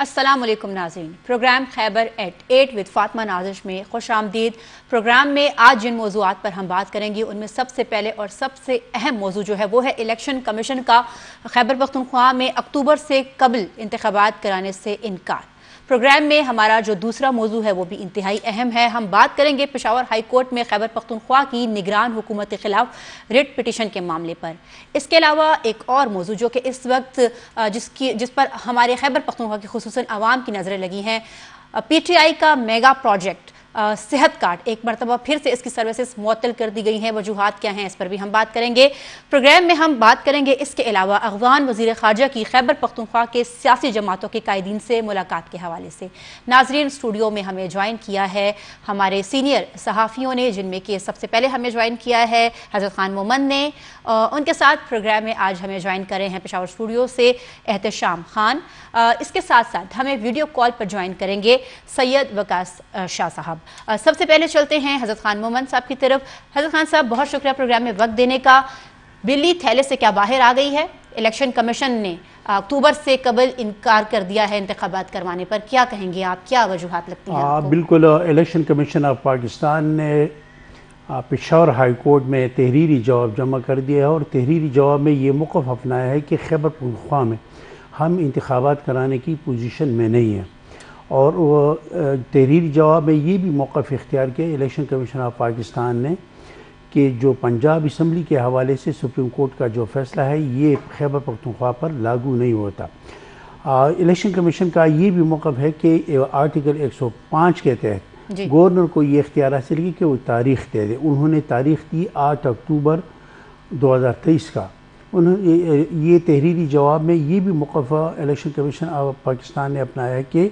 अस्सलामुअलैकुम नाज़रीन, programme Khyber at 8 with Fatima Nazish में खुश आमदीद। प्रोग्राम में आज जिन मौज़ूआत पर हम बात करेंगे उनमें सबसे पहले और सबसे अहम मौजू जो है वो है इलेक्शन कमीशन का खैबर पख्तूनख्वा में अक्टूबर से कबल इंतखाबात कराने से इनकार। प्रोग्राम में हमारा जो दूसरा मौजू है वो भी इंतहाई अहम है। हम बात करेंगे पेशावर हाई कोर्ट में खैबर पख्तूनख्वा की निगरान हुकूमत के खिलाफ रिट पिटीशन के मामले पर। इसके अलावा एक और मौजू जो कि इस वक्त जिस पर हमारे खैबर पख्तूनख्वा की खुसूसन आवाम की नज़रें लगी हैं, PTI का मेगा प्रोजेक्ट सेहत कार्ड एक मरतबा फिर से इसकी सर्विसेज मुअत्तल कर दी गई हैं। वजूहात क्या हैं इस पर भी हम बात करेंगे। प्रोग्राम में हम बात करेंगे इसके अलावा अफगान वज़ीर ख़ारजा की खैबर पख्तूनख्वा के सियासी जमातों के कायदीन से मुलाकात के हवाले से। नाजरीन, स्टूडियो में हमें ज्वाइन किया है हमारे सीनियर सहाफ़ियों ने, जिनमें कि सबसे पहले हमें ज्वाइन किया है हज़रत खान मोमन ने। उनके साथ प्रोग्राम में आज हमें ज्वाइन कर रहे हैं पेशावर स्टूडियो से एहतशाम खान। इसके साथ साथ हमें वीडियो कॉल पर ज्वाइन करेंगे सैयद वकास शाह साहब। सबसे पहले चलते हैं हज़रत खान मोमन साहब की तरफ। हज़रत खान साहब, बहुत शुक्रिया प्रोग्राम में वक्त देने का। बिल्ली थैले से क्या बाहर आ गई है? इलेक्शन कमीशन ने अक्टूबर से कबल इनकार कर दिया है इंतखाबात करवाने पर, क्या कहेंगे आप? क्या वजूहात लगती हैं आपको? बिल्कुल, इलेक्शन कमीशन ऑफ पाकिस्तान ने पेशावर हाई कोर्ट में तहरीरी जवाब जमा कर दिया है और तहरीरी जवाब में ये मौक़िफ़ अपनाया है कि खैबर पख्तूनख्वा में हम इंतखाबात कराने की पोजीशन में नहीं है। और वो तहरीरी जवाब में ये भी मौक़िफ़ इख्तियार किया इलेक्शन कमीशन ऑफ पाकिस्तान ने कि जो पंजाब असम्बली के हवाले से सुप्रीम कोर्ट का जो फ़ैसला है ये खैबर पख्तूनख्वा पर लागू नहीं होता। इलेक्शन कमीशन का ये भी मौक़िफ़ है कि आर्टिकल 105 के तहत गवर्नर को ये इख्तियार हासिल की कि वो तारीख़ दे दे। उन्होंने तारीख़ दी 8 अक्टूबर 2023 का। उन्होंने ये तहरीरी जवाब में ये भी मौक़िफ़ इलेक्शन कमीशन ऑफ पाकिस्तान ने अपनाया है कि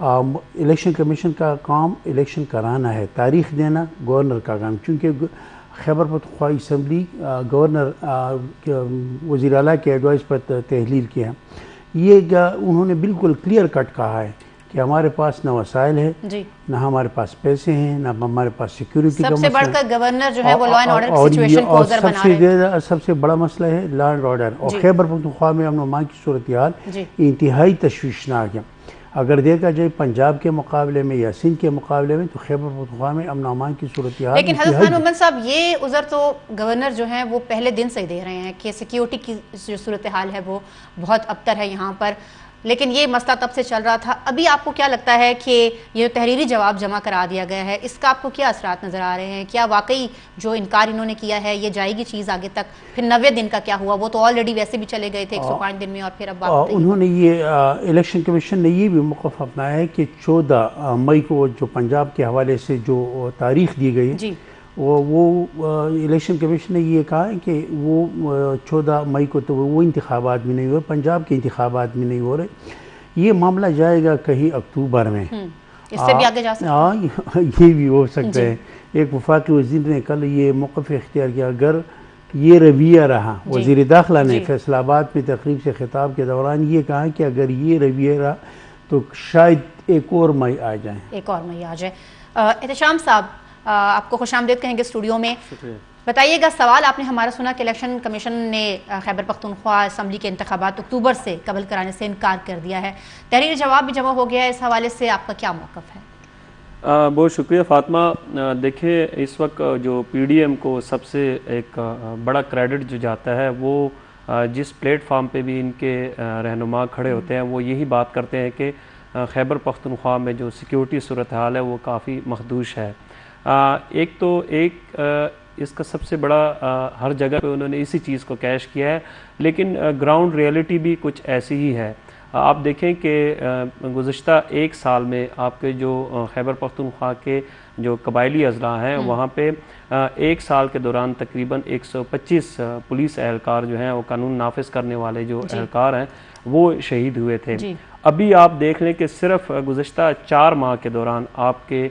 इलेक्शन कमीशन का काम इलेक्शन कराना है, तारीख़ देना गवर्नर का काम। चूँकि खैबर पख्तूनख्वा असम्बली गवर्नर वज़ीर आला के एडवाइस पर तहलील किया है। ये उन्होंने बिल्कुल क्लियर कट कहा है कि हमारे पास न वसाइल है, न हमारे पास पैसे हैं, न हमारे पास सिक्योरिटी का मसला है। सबसे बढ़कर गवर्नर जो है वो लॉ एंड ऑर्डर की सिचुएशन को उधर बना रहे हैं। सबसे बड़ा मसला है लॉ एंड ऑर्डर। और खैबर पख्तूनख्वा में अमन व अमान की सूरत हाल इंतहाई तशवीशनाक है। अगर देखा जाए पंजाब के मुकाबले में या सिंध के मुकाबले में, तो खैबर पख्तूनख्वा में अमन अमान की सूरत हाल। लेकिन हज़रत खान मोहम्मद साहब, ये उधर तो गवर्नर जो हैं वो पहले दिन से ही दे रहे हैं कि सिक्योरिटी की जो सूरत हाल है वो बहुत अबतर है यहाँ पर, लेकिन ये मसला तब से चल रहा था। अभी आपको क्या लगता है कि ये तहरीरी जवाब जमा करा दिया गया है, इसका आपको क्या असरात नज़र आ रहे हैं? क्या वाकई जो इनकार इन्होंने किया है ये जाएगी चीज़ आगे तक? फिर 90 दिन का क्या हुआ? वो तो ऑलरेडी वैसे भी चले गए थे 105 दिन में, और फिर अब उन्होंने ये इलेक्शन कमीशन ने ये भी मौक़िफ़ अपनाया है कि 14 मई को जो पंजाब के हवाले से जो तारीख़ दी गई है वो इलेक्शन कमीशन ने ये कहा है कि वो 14 मई को तो वो इंतखाबात भी नहीं हुए, पंजाब के इंतखाबात भी नहीं हो रहे। ये मामला जाएगा कहीं अक्टूबर में। इससे भी आगे जा सकता है। ये भी हो सकता है। एक वफाकी वज़ीर ने कल ये मौक़िफ़ इख्तियार किया, अगर ये रवैया रहा, वज़ीर दाखिला ने फैसलाबाद में तकरीब से खिताब के दौरान ये कहा कि अगर ये रवैया रहा तो शायद एक और मई आ जाए। एहतशाम साहब, आपको खुशामदीद कहेंगे स्टूडियो में। बताइएगा, सवाल आपने हमारा सुना कि इलेक्शन कमीशन ने खैबर पख्तूनख्वा असम्बली के इंतखाबात अक्टूबर से कबल कराने से इनकार कर दिया है। तहरीरी जवाब भी जमा हो गया है, इस हवाले से आपका क्या मौक़िफ़ है? बहुत शुक्रिया फातिमा। देखिए, इस वक्त जो PDM को सबसे एक बड़ा क्रेडिट जो जाता है वो जिस प्लेटफार्म पे भी इनके रहनुमा खड़े होते हैं वो यही बात करते हैं कि खैबर पख्तूनख्वा में जो सिक्योरिटी सूरत हाल है वो काफ़ी मखदूश है। इसका सबसे बड़ा हर जगह पे उन्होंने इसी चीज़ को कैश किया है, लेकिन ग्राउंड रियलिटी भी कुछ ऐसी ही है। आप देखें कि गुज़श्ता एक साल में आपके जो खैबर पख्तूनख्वा के जो कबायली अज़ला हैं वहाँ पे एक साल के दौरान तकरीबन 125 पुलिस एहलकार जो हैं वो कानून नाफिज करने वाले जो एहलकार हैं वो शहीद हुए थे। अभी आप देख लें कि सिर्फ गुज़श्ता 4 माह के दौरान आपके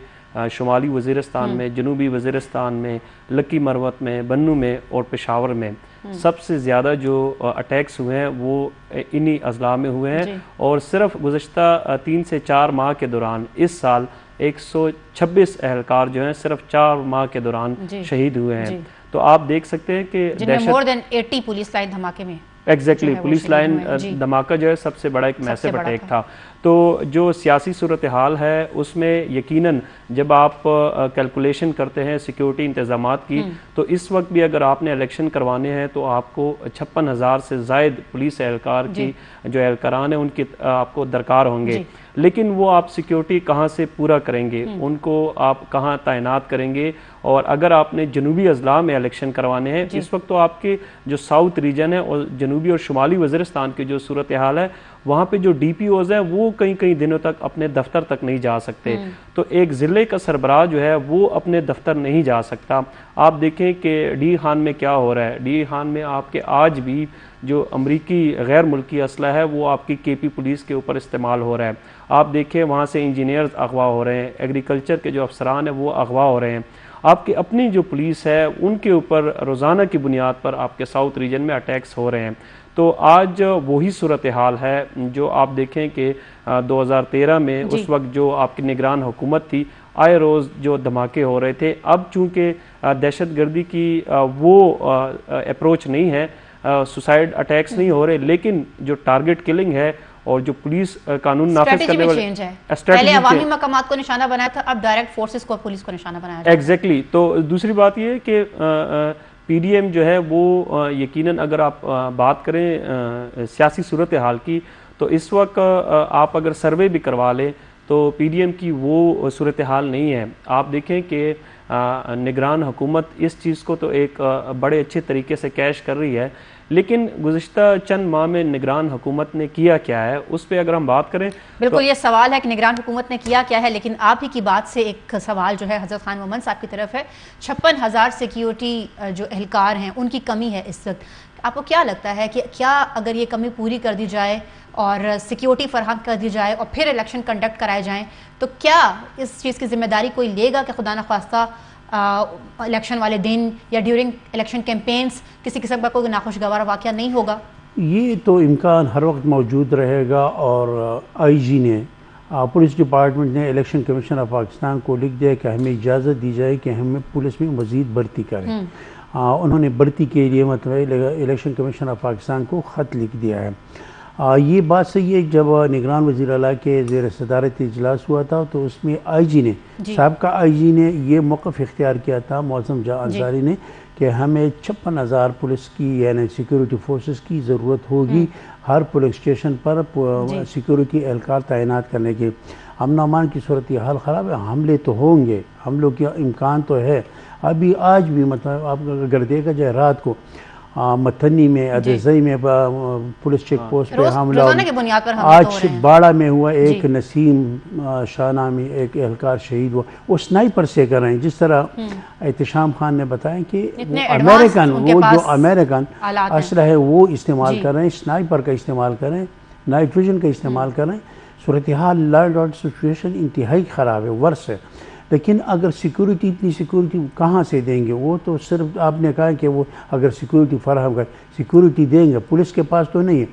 शुमाली वज़ीरिस्तान में, जनूबी वज़ीरिस्तान में, लकी मरवत में, बन्नू में और पेशावर में सबसे ज़्यादा जो अटैक्स हुए हैं वो इन्हीं अज़ला में हुए हैं। और सिर्फ गुज़श्ता 3 से 4 माह के दौरान इस साल 126 एहलकार जो हैं सिर्फ 4 माह के दौरान शहीद हुए हैं। तो आप देख सकते हैं कि मोर देन 80 पुलिस लाइन धमाके में एग्जैक्टली पुलिस लाइन धमाका जो है सबसे बड़ा एक मैसिव अटैक था। तो जो सियासी सूरत हाल है उसमें यकीनन जब आप कैलकुलेशन करते हैं सिक्योरिटी इंतजामात की, तो इस वक्त भी अगर आपने इलेक्शन करवाने हैं तो आपको 56,000 से ज़ायद पुलिस एहलकार की जो एहलकारान है उनकी आपको दरकार होंगे। लेकिन वो आप सिक्योरिटी कहाँ से पूरा करेंगे, उनको आप कहाँ तैनात करेंगे? और अगर आपने जनूबी अजला में इलेक्शन करवाने हैं, इस वक्त तो आपके जो साउथ रीजन है और जनूबी और शुमाली वज़ीरिस्तान की जो सूरत हाल है, वहाँ पे जो DPOs हैं वो कई दिनों तक अपने दफ्तर तक नहीं जा सकते। तो एक ज़िले का सरबराह जो है वो अपने दफ्तर नहीं जा सकता। आप देखें कि डी खान में क्या हो रहा है। डी खान में आपके आज भी जो अमरीकी गैर मुल्की असला है वो आपकी KP पुलिस के ऊपर इस्तेमाल हो रहा है। आप देखें वहाँ से इंजीनियर्स अगवा हो रहे हैं, एग्रीकल्चर के जो अफसरान हैं वो अगवा हो रहे हैं। आपकी अपनी जो पुलिस है उनके ऊपर रोज़ाना की बुनियाद पर आपके साउथ रीजन में अटैक्स हो रहे हैं। तो आज वही सूरत हाल है जो आप देखें कि 2013 में उस वक्त जो आपकी निगरान हुकूमत थी, आए रोज़ जो धमाके हो रहे थे। अब चूँकि दहशतगर्दी की वो अप्रोच नहीं है, सुसाइड अटैक्स नहीं हो रहे, लेकिन जो टारगेट किलिंग है और जो पुलिस कानून नाफिज करने वाले चेंज है। पहले अवामी मकामात को निशाना बनाया था, अब डायरेक्ट फोर्सेस को, पुलिस को निशाना बनाया है। एग्जैक्टली। तो दूसरी बात ये है कि PDM जो है वो यकीनन अगर आप बात करें सियासी सूरत हाल की, तो इस वक्त आप अगर सर्वे भी करवा लें तो PDM की वो सूरत हाल नहीं है। आप देखें कि निगरान हुकूमत इस चीज़ को तो एक बड़े अच्छे तरीके से कैश कर रही है, लेकिन गुज़िश्ता चंद माह में निगरान हुकूमत ने किया क्या है उस पर अगर हम बात करें। बिल्कुल ये सवाल है कि निगरान हुकूमत ने किया क्या है, लेकिन आप ही की बात से एक सवाल जो है हज़रत खान मोहम्मद साहब की तरफ है। 56,000 सिक्योरिटी जो एहलकार हैं उनकी कमी है इस वक्त। आपको क्या लगता है कि क्या अगर ये कमी पूरी कर दी जाए और सिक्योरिटी फराहम कर दी जाए और फिर इलेक्शन कंडक्ट कराए जाएँ, तो क्या इस चीज़ की जिम्मेदारी कोई लेगा कि खुदा न ख्वास्ता इलेक्शन वाले दिन या ड्यूरिंग इलेक्शन कैंपेन्स किसी किस्म का कोई नाखुशगवार वाक़या नहीं होगा? ये तो इम्कान हर वक्त मौजूद रहेगा। और IG ने पुलिस डिपार्टमेंट ने इलेक्शन कमीशन ऑफ पाकिस्तान को लिख दिया कि हमें इजाज़त दी जाए कि हमें पुलिस में मज़ीद भर्ती करें। उन्होंने भर्ती के लिए मतलब इलेक्शन कमीशन ऑफ पाकिस्तान को ख़त लिख दिया है। ये बात सही है। जब निगरान वज़ीर आला के ज़ेर सदारत इजलास हुआ था तो उसमें IG ने, साबका IG ने ये मौक़िफ़ इख्तियार किया था, मौज़म जहाँ अंसारी ने, कि हमें 56,000 पुलिस की यानी सिक्योरिटी फोर्सेस की ज़रूरत होगी हर पुलिस स्टेशन पर सिक्योरिटी एहलकार तैनात करने की। अमन अमान की सूरत हाल ख़राब है, हमले तो होंगे, हमलों का इम्कान तो है। अभी आज भी मतलब आप अगर देखा जाए रात को मथनी में, अदजई में पुलिस चेक पोस्ट पे हमला, आज बाड़ा में हुआ, एक नसीम शाह नामी एक एहलकार शहीद हुआ, वो स्नाइपर से कर रहे हैं। जिस तरह एहतशाम खान ने बताया कि अमेरिकन, वो जो अमेरिकन असला है वो इस्तेमाल कर रहे हैं, स्नाइपर का इस्तेमाल कर रहे हैं, नाइट विजन का इस्तेमाल कर रहे हैं। सूरत हाल लॉ एंड ऑर्डर सिचुएशन इंतहाई ख़राब है, वर्ष है। लेकिन अगर सिक्योरिटी, इतनी सिक्योरिटी कहाँ से देंगे? वो तो सिर्फ आपने कहा कि वो अगर सिक्योरिटी फराहम कर, सिक्योरिटी देंगे, पुलिस के पास तो नहीं है।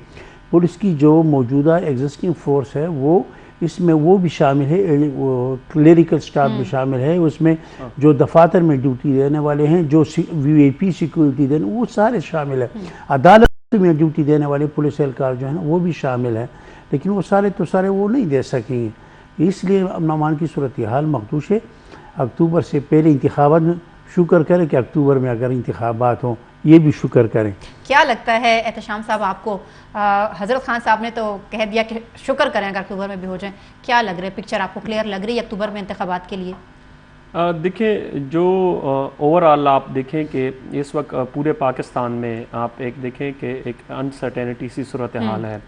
पुलिस की जो मौजूदा एग्जिस्टिंग फोर्स है वो इसमें वो भी शामिल है, वो क्लरिकल स्टाफ भी शामिल है, उसमें जो दफातर में ड्यूटी देने वाले हैं, जो VIP सिक्योरिटी देने, वो सारे शामिल है। अदालत में ड्यूटी देने वाले पुलिस एहलकार जो है ना वो भी शामिल है। लेकिन वो सारे तो सारे वो नहीं दे सकेंगे, इसलिए अमन अमान की सूरत हाल मखदूश है। अक्टूबर से पहले इंतखाबात में शुक्र करें कि अक्टूबर में अगर इंतखाबात हों, ये भी शुक्र करें। क्या लगता है एहतशाम साहब आपको? हज़रत खान साहब ने तो कह दिया कि शुक्र करें अगर अक्टूबर में भी हो जाए। क्या लग रहा है, पिक्चर आपको क्लियर लग रही है अक्टूबर में इंतखाबात के लिए? देखिए, जो ओवरऑल आप देखें कि इस वक्त पूरे पाकिस्तान में आप एक देखें कि एक अनसर्टेनिटी सी सूरत हाल है।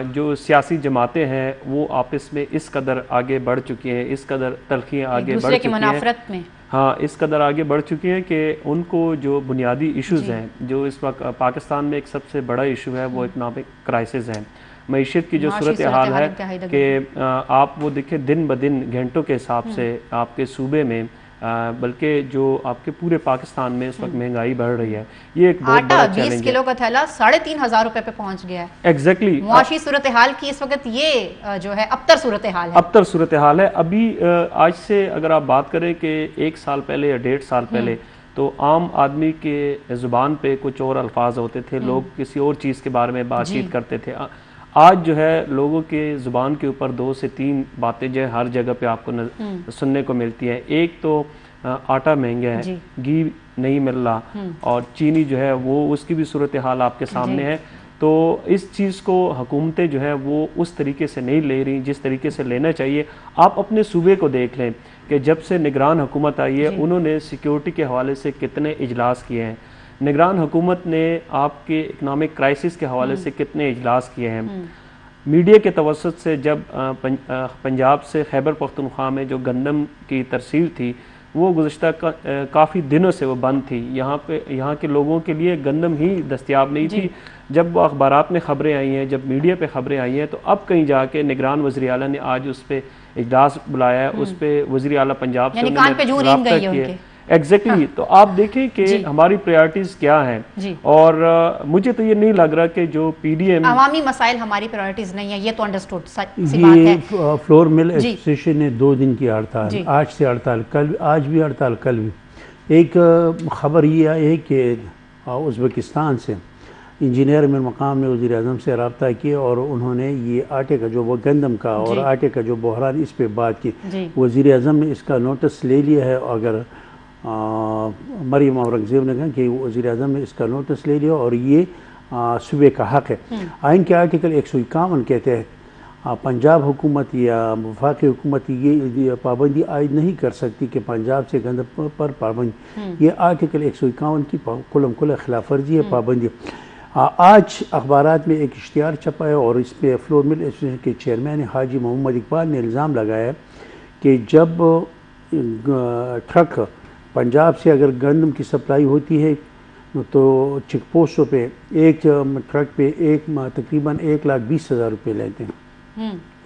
जो सियासी जमातें हैं वो आपस में इस कदर आगे बढ़ चुकी हैं, इस कदर तलखियाँ आगे बढ़ चुकी हैं, हाँ, इस कदर आगे बढ़ चुकी हैं कि उनको जो बुनियादी इश्यूज़ हैं, जो इस वक्त पाकिस्तान में एक सबसे बड़ा इशू है वो इकनॉमिक क्राइसिस है, मईशत की जो सूरत हाल है कि आप वो देखें दिन ब दिन घंटों के हिसाब से आपके सूबे में, बल्कि जो आपके पूरे पाकिस्तान में इस वक्त महंगाई बढ़ रही है। ये एक बहुत बड़ा चैलेंज है। 20 किलो का थैला 3,500 रुपए पे पहुंच गया है। एग्जैक्टली। मुआशी सूरत हाल की इस वक्त ये जो है अबतर सूरत हाल है, अबतर सूरत हाल है। अभी आज से अगर आप बात करें कि 1 साल पहले या 1.5 साल पहले तो आम आदमी के ज़ुबान पे कुछ और अल्फाज होते थे, लोग किसी और चीज़ के बारे में बातचीत करते थे। आज जो है लोगों के ज़ुबान के ऊपर 2 से 3 बातें जो है हर जगह पे आपको सुनने को मिलती है। एक तो आटा महंगा है, घी नहीं मिल रहा, और चीनी जो है वो उसकी भी सूरत हाल आपके सामने है। तो इस चीज़ को हुकूमतें जो है वो उस तरीके से नहीं ले रही जिस तरीके से लेना चाहिए। आप अपने सूबे को देख लें कि जब से निगरान हुकूमत आई है उन्होंने सिक्योरिटी के हवाले से कितने इजलास किए हैं, निगरान हुकूमत ने आपके इकनॉमिक क्राइसिस के हवाले से कितने इजलास किए हैं। मीडिया के तवसत से जब पंजाब से खैबर पख्तूनख्वा में जो गंदम की तरसील थी वो गुज़श्ता काफ़ी दिनों से वो बंद थी। यहाँ के लोगों के लिए गंदम ही दस्तयाब नहीं थी। जब अखबारात में ख़बरें आई हैं, जब मीडिया पे ख़बरें आई हैं, तो अब कहीं जाके निगरान वज़ीर आला ने आज उस पर इजलास बुलाया है, उस पर वज़ीर आला पंजाब से रब्ता किया। एग्जैक्टली तो आप देखें कि हमारी प्रायोरिटीज क्या हैं, और मुझे तो ये नहीं लग रहा कि जो पीडीएम अवामी मसाइल हमारी प्रायोरिटीज नहीं है, ये तो अंडरस्टूड सी बात है। फ्लोर मिल एसोसिएशन ने 2 दिन की हड़ताल, आज से हड़ताल, कल, आज भी हड़ताल, कल भी। एक खबर ये आई है कि उज़्बेकिस्तान से इंजीनियर में मकाम ने वज़ीर आज़म से रब्ता किया और उन्होंने ये आटे का जो गंदम का और आटे का जो बहरान इस पर बात की। वज़ीर आज़म ने इसका नोटिस ले लिया है। अगर मरियम औरंगज़ेब ने कहा कि वज़ीर आज़म ने इसका नोटिस ले लिया और ये सूबे का हक़ है। आइन के आर्टिकल 151 के तहत पंजाब हुकूमत या वफाकी हुकूमत ये पाबंदी आयद नहीं कर सकती कि पंजाब से गंदम पर पाबंदी, ये आर्टिकल 151 की कुल खिलाफ वर्जी है, पाबंदी। आज अखबारात में एक इश्तिहार छपा है और इस पर फ्लोर मिल एसोसिएशन के चेयरमैन हाजी मोहम्मद इकबाल ने इल्ज़ाम लगाया है कि जब ट्रक पंजाब से अगर गंदम की सप्लाई होती है तो चेक पोस्टों पे एक ट्रक पे तकरीबन 1,20,000 रुपये लेते हैं,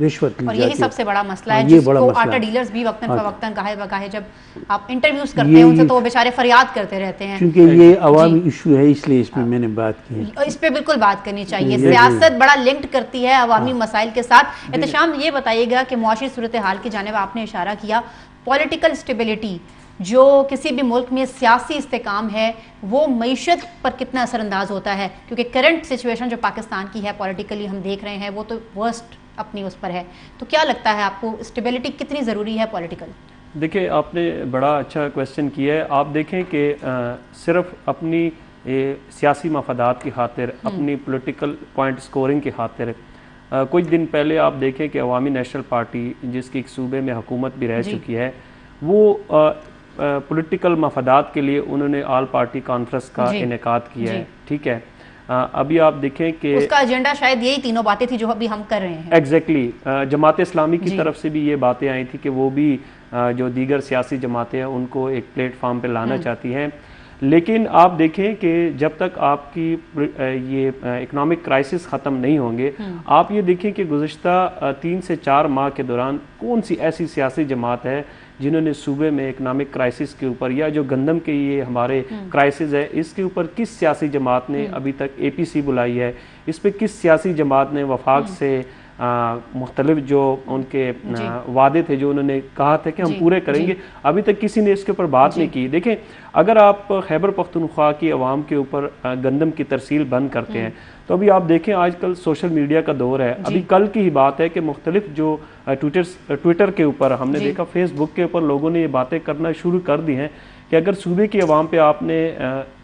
रिश्वत ली और जाती है। यही सबसे बड़ा मसला है, जिसको आटा डीलर्स भी वक्तन फवक्तन कहे जब आप इंटरव्यूज करते हैं उनसे तो वो बेचारे फरियाद करते रहते हैं। क्योंकि ये अवामी इशू है इसलिए इस पर मैंने बात की है। इस पे बिल्कुल बात करनी चाहिए। सियासत बड़ा लिंक्ड करती है अवामी मसाइल के साथ। एहतशाम ये बताइएगा कि मुआशी सूरत हाल की जानिब आपने इशारा किया, पॉलिटिकल स्टेबिलिटी जो किसी भी मुल्क में सियासी इस्तेकाम है वो मईशत पर कितना असरअंदाज होता है, क्योंकि करंट सिचुएशन जो पाकिस्तान की है पॉलिटिकली हम देख रहे हैं वो तो वर्स्ट अपनी उस पर है। तो क्या लगता है आपको स्टेबिलिटी कितनी ज़रूरी है पॉलिटिकल? देखिए आपने बड़ा अच्छा क्वेश्चन किया है। आप देखें कि सिर्फ अपनी सियासी मफादात की खातिर, अपनी पॉलिटिकल पॉइंट स्कोरिंग की खातिर कुछ दिन पहले आप देखें कि अवामी नेशनल पार्टी जिसकी एक सूबे में हुकूमत भी रह चुकी है वो पॉलिटिकल मफादात के लिए उन्होंने ऑल पार्टी कॉन्फ्रेंस का इनेकाद किया है। ठीक है, अभी आप देखें कि उसका एजेंडा शायद यही तीनों बातें थी जो अभी हम कर रहे हैं। एग्जैक्टली जमात इस्लामी की तरफ से भी ये बातें आई थी कि वो भी जो दीगर सियासी जमातें हैं उनको एक प्लेटफॉर्म पे लाना चाहती हैं। लेकिन आप देखें कि जब तक आपकी ये इकोनॉमिक क्राइसिस ख़त्म नहीं होंगे, आप ये देखें कि गुज़श्ता 3 से 4 माह के दौरान कौन सी ऐसी सियासी जमात है जिन्होंने सूबे में इकोनॉमिक क्राइसिस के ऊपर या जो गंदम के ये हमारे क्राइसिस है इसके ऊपर किस सियासी जमात ने अभी तक APC बुलाई है, इस पर किस सियासी जमात ने वफाक से मुख्तलिफ जो उनके वादे थे जो उन्होंने कहा था कि हम पूरे करेंगे, अभी तक किसी ने इसके ऊपर बात नहीं की। देखें अगर आप खैबर पख्तूनख्वा की आवाम के ऊपर गंदम की तरसील बंद करते हैं तो अभी आप देखें आजकल सोशल मीडिया का दौर है। अभी कल की ही बात है कि मुख्तलिफ जो ट्विटर के ऊपर हमने देखा, फेसबुक के ऊपर लोगों ने ये बातें करना शुरू कर दी हैं कि अगर सूबे की आवाम पे आपने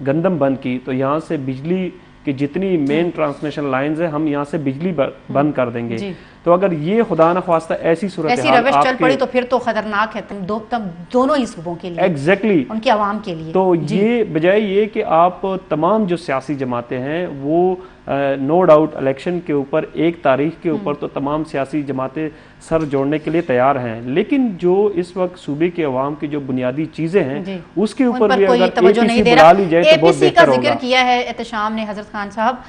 गंदम बंद की तो यहाँ से बिजली कि जितनी मेन ट्रांसमिशन लाइंस है हम यहाँ से बिजली बंद कर देंगे। तो अगर ये खुदा न ख्वास्ता ऐसी सूरत रविश चल पड़ी तो फिर तो खतरनाक है दोनों ही सूबों के लिए, एग्जैक्टली उनकी आवाम के लिए। तो ये बजाय ये कि आप तमाम जो सियासी जमातें हैं वो नो डाउट इलेक्शन के ऊपर 1 तारीख के ऊपर तो तमाम सियासी जमातें सर जोड़ने के लिए तैयार हैं, लेकिन जो इस वक्त सूबे के अवाम की जो बुनियादी चीजें हैं उसके ऊपर भी अगर APC बुला ली जाए तो बहुत बेहतर होगा। जिक्र किया है एहतशाम ने हजरत खान साहब,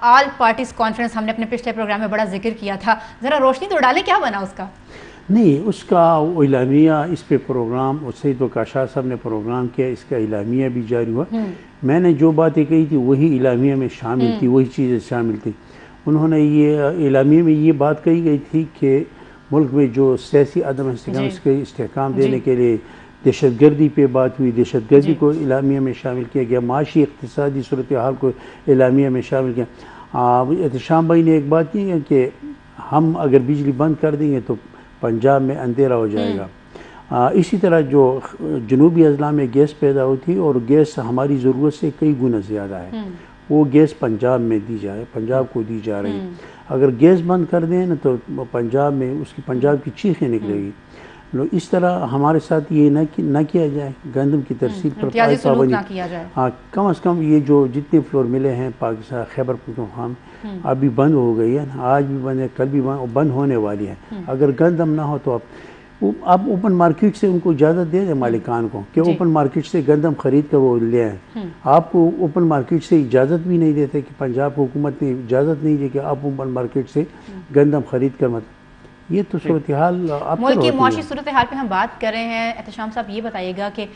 ऑल पार्टीज कॉन्फ्रेंस हमने अपने पिछले प्रोग्राम में बड़ा जिक्र किया था, जरा रोशनी तो डालें क्या बना उसका? नहीं, उसका इलामिया इस पे प्रोग्राम सईद वक़ार शाह साहब ने प्रोग्राम किया, इसका इलामिया भी जारी हुआ। मैंने जो बातें कही थी वही इलामिया में शामिल थी, वही चीज़ें शामिल थी। उन्होंने ये इलामिया में ये बात कही गई थी कि मुल्क में जो सियासी अदम इस्तेहकाम देने के लिए दहशतगर्दी पे बात हुई, दहशतगर्दी को इलामिया में शामिल किया गया, माशी इक़्तिसादी सूरत हाल को इलामिया में शामिल किया। एहतशाम भाई ने एक बात की है कि हम अगर बिजली बंद कर देंगे तो पंजाब में अंधेरा हो जाएगा। इसी तरह जो जनूबी अजला में गैस पैदा होती है और गैस हमारी ज़रूरत से कई गुना ज़्यादा है, वो गैस पंजाब में दी जाए, पंजाब को दी जा रही है। अगर गैस बंद कर दें ना तो पंजाब में उसकी पंजाब की चीखें निकलेगी। इस तरह हमारे साथ ये न किया जाए, गंदम की तरसील पर पाबंदी। हाँ, कम से कम ये जो जितने फ्लोर मिले हैं पाकिस्तान खैबर पख्तूनख्वा में अभी बंद हो गई है, आज भी बंद है, कल भी बंद होने वाली है। अगर गंदम ना हो तो आप ओपन मार्केट से उनको इजाज़त दे दें मालिकान को कि ओपन मार्केट से गंदम खरीद कर वो ले आएँ। आपको ओपन मार्केट से इजाज़त भी नहीं देते कि पंजाब हुकूमत ने इजाज़त नहीं दी कि आप ओपन मार्केट से गंदम खरीद कर मत। ये तो सूरत हाल मुल्क की मुआशी सूरत हाल पे हम बात कर रहे हैं। एहतशाम साहब ये बताइएगा कि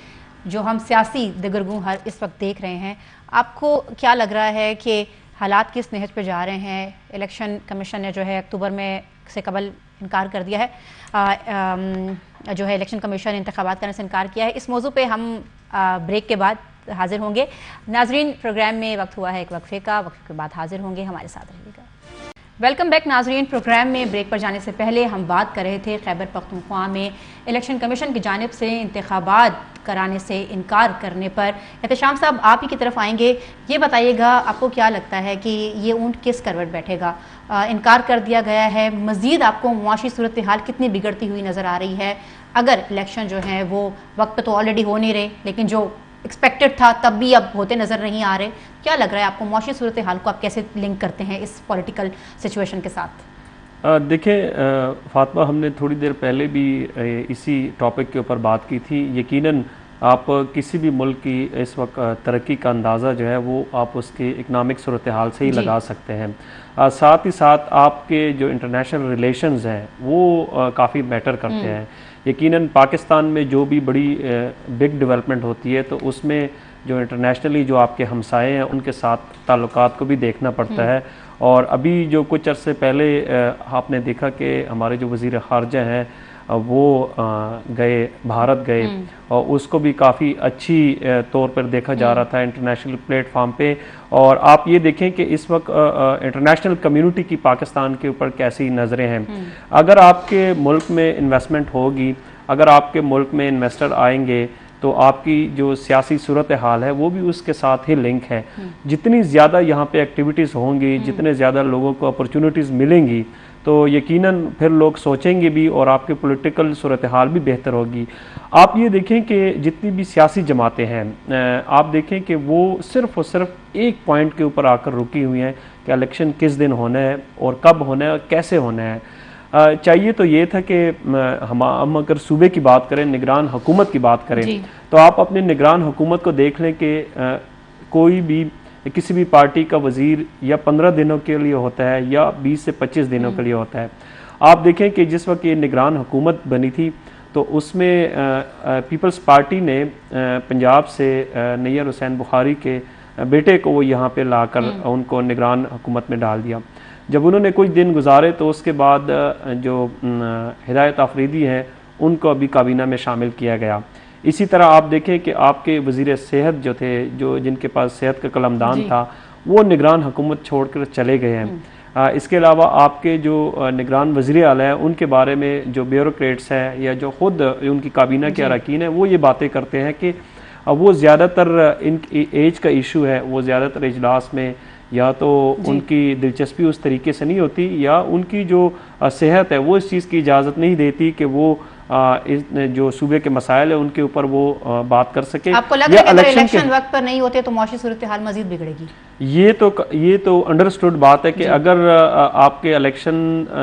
जो हम सियासी दिगरगू हर इस वक्त देख रहे हैं, आपको क्या लग रहा है कि हालात किस नहज पे जा रहे हैं? इलेक्शन कमीशन ने जो है अक्टूबर में से कबल इनकार कर दिया है, जो है इलेक्शन कमीशन ने इंतखाबात करने से इनकार किया है। इस मौजू पे हम ब्रेक के बाद हाजिर होंगे। नाजरीन, प्रोग्राम में वक्त हुआ है एक वक्फे का, वक्फे के बाद हाजिर होंगे, हमारे साथ रहिएगा। वेलकम बैक नाजरीन। प्रोग्राम में ब्रेक पर जाने से पहले हम बात कर रहे थे खैबर पख्तूनख्वा में इलेक्शन कमीशन की जानिब से इंतखाबात कराने से इनकार करने पर। एहतशाम साहब, आप ही की तरफ आएंगे, ये बताइएगा आपको क्या लगता है कि ये ऊँट किस करवट बैठेगा? इनकार कर दिया गया है, मज़ीद आपको मुआशी सूरत हाल कितनी बिगड़ती हुई नज़र आ रही है? अगर इलेक्शन जो है वो वक्त पर तो ऑलरेडी हो नहीं रहे, लेकिन जो एक्सपेक्टेड था तब भी अब होते नज़र नहीं आ रहे, क्या लग रहा है आपको? मुआशी सूरत हाल को आप कैसे लिंक करते हैं इस पॉलिटिकल सिचुएशन के साथ? देखिए फातिमा, हमने थोड़ी देर पहले भी इसी टॉपिक के ऊपर बात की थी। यकीनन आप किसी भी मुल्क की इस वक्त तरक्की का अंदाज़ा जो है वो आप उसके इकनॉमिक सूरत हाल से ही लगा सकते हैं। साथ ही साथ आपके जो इंटरनेशनल रिलेशंस हैं वो काफ़ी मैटर करते हैं। यकीनन पाकिस्तान में जो भी बड़ी बिग डेवलपमेंट होती है तो उसमें जो इंटरनेशनली जो आपके हमसाए हैं उनके साथ ताल्लुकात को भी देखना पड़ता है। और अभी जो कुछ अरसे पहले आपने देखा कि हमारे जो वज़ीर ख़ारजा हैं वो भारत गए और उसको भी काफ़ी अच्छी तौर पर देखा जा रहा था इंटरनेशनल प्लेटफॉर्म पे। और आप ये देखें कि इस वक्त इंटरनेशनल कम्युनिटी की पाकिस्तान के ऊपर कैसी नज़रें हैं। अगर आपके मुल्क में इन्वेस्टमेंट होगी, अगर आपके मुल्क में इन्वेस्टर आएंगे तो आपकी जो सियासी सूरत हाल है वो भी उसके साथ ही लिंक है। जितनी ज़्यादा यहाँ पे एक्टिविटीज़ होंगी, जितने ज़्यादा लोगों को अपॉर्चुनिटीज़ मिलेंगी तो यकीनन फिर लोग सोचेंगे भी और आपके पॉलिटिकल सूरत हाल भी बेहतर होगी। आप ये देखें कि जितनी भी सियासी जमातें हैं, आप देखें कि वो सिर्फ़ और सिर्फ एक पॉइंट के ऊपर आकर रुकी हुई हैं कि इलेक्शन किस दिन होना है और कब होना है और कैसे होना है। चाहिए तो ये था कि हम अगर सूबे की बात करें, निगरान हुकूमत की बात करें, तो आप अपने निगरान हुकूमत को देख लें कि कोई भी किसी भी पार्टी का वज़ीर या 15 दिनों के लिए होता है या 20 से 25 दिनों के लिए होता है। आप देखें कि जिस वक्त ये निगरान हुकूमत बनी थी तो उसमें पीपल्स पार्टी ने पंजाब से नैयर हुसैन बुखारी के बेटे को वो यहाँ पे लाकर उनको निगरान हुकूमत में डाल दिया। जब उन्होंने कुछ दिन गुजारे तो उसके बाद जो हिदायत आफरीदी हैं उनको अभी काबीना में शामिल किया गया। इसी तरह आप देखें कि आपके वज़ीर सेहत जो थे, जो जिनके पास सेहत का कलमदान था, वो निगरान हुकूमत छोड़कर चले गए हैं। इसके अलावा आपके जो निगरान वज़ीर आला हैं उनके बारे में जो ब्यूरोक्रेट्स हैं या जो ख़ुद उनकी काबीना के अरकान हैं वो ये बातें करते हैं कि वो ज़्यादातर इन एज का इशू है, वो ज़्यादातर इजलास में या तो उनकी दिलचस्पी उस तरीके से नहीं होती या उनकी जो सेहत है वो इस चीज़ की इजाज़त नहीं देती कि वो जो सूबे के मसाइल है उनके ऊपर वो बात कर सके। आपको लग रहा है कि इलेक्शन वक्त पर नहीं होते तो मुआशी सूरत हाल मजीद बिगड़ेगी? ये तो अंडरस्टूड बात है कि अगर आपके इलेक्शन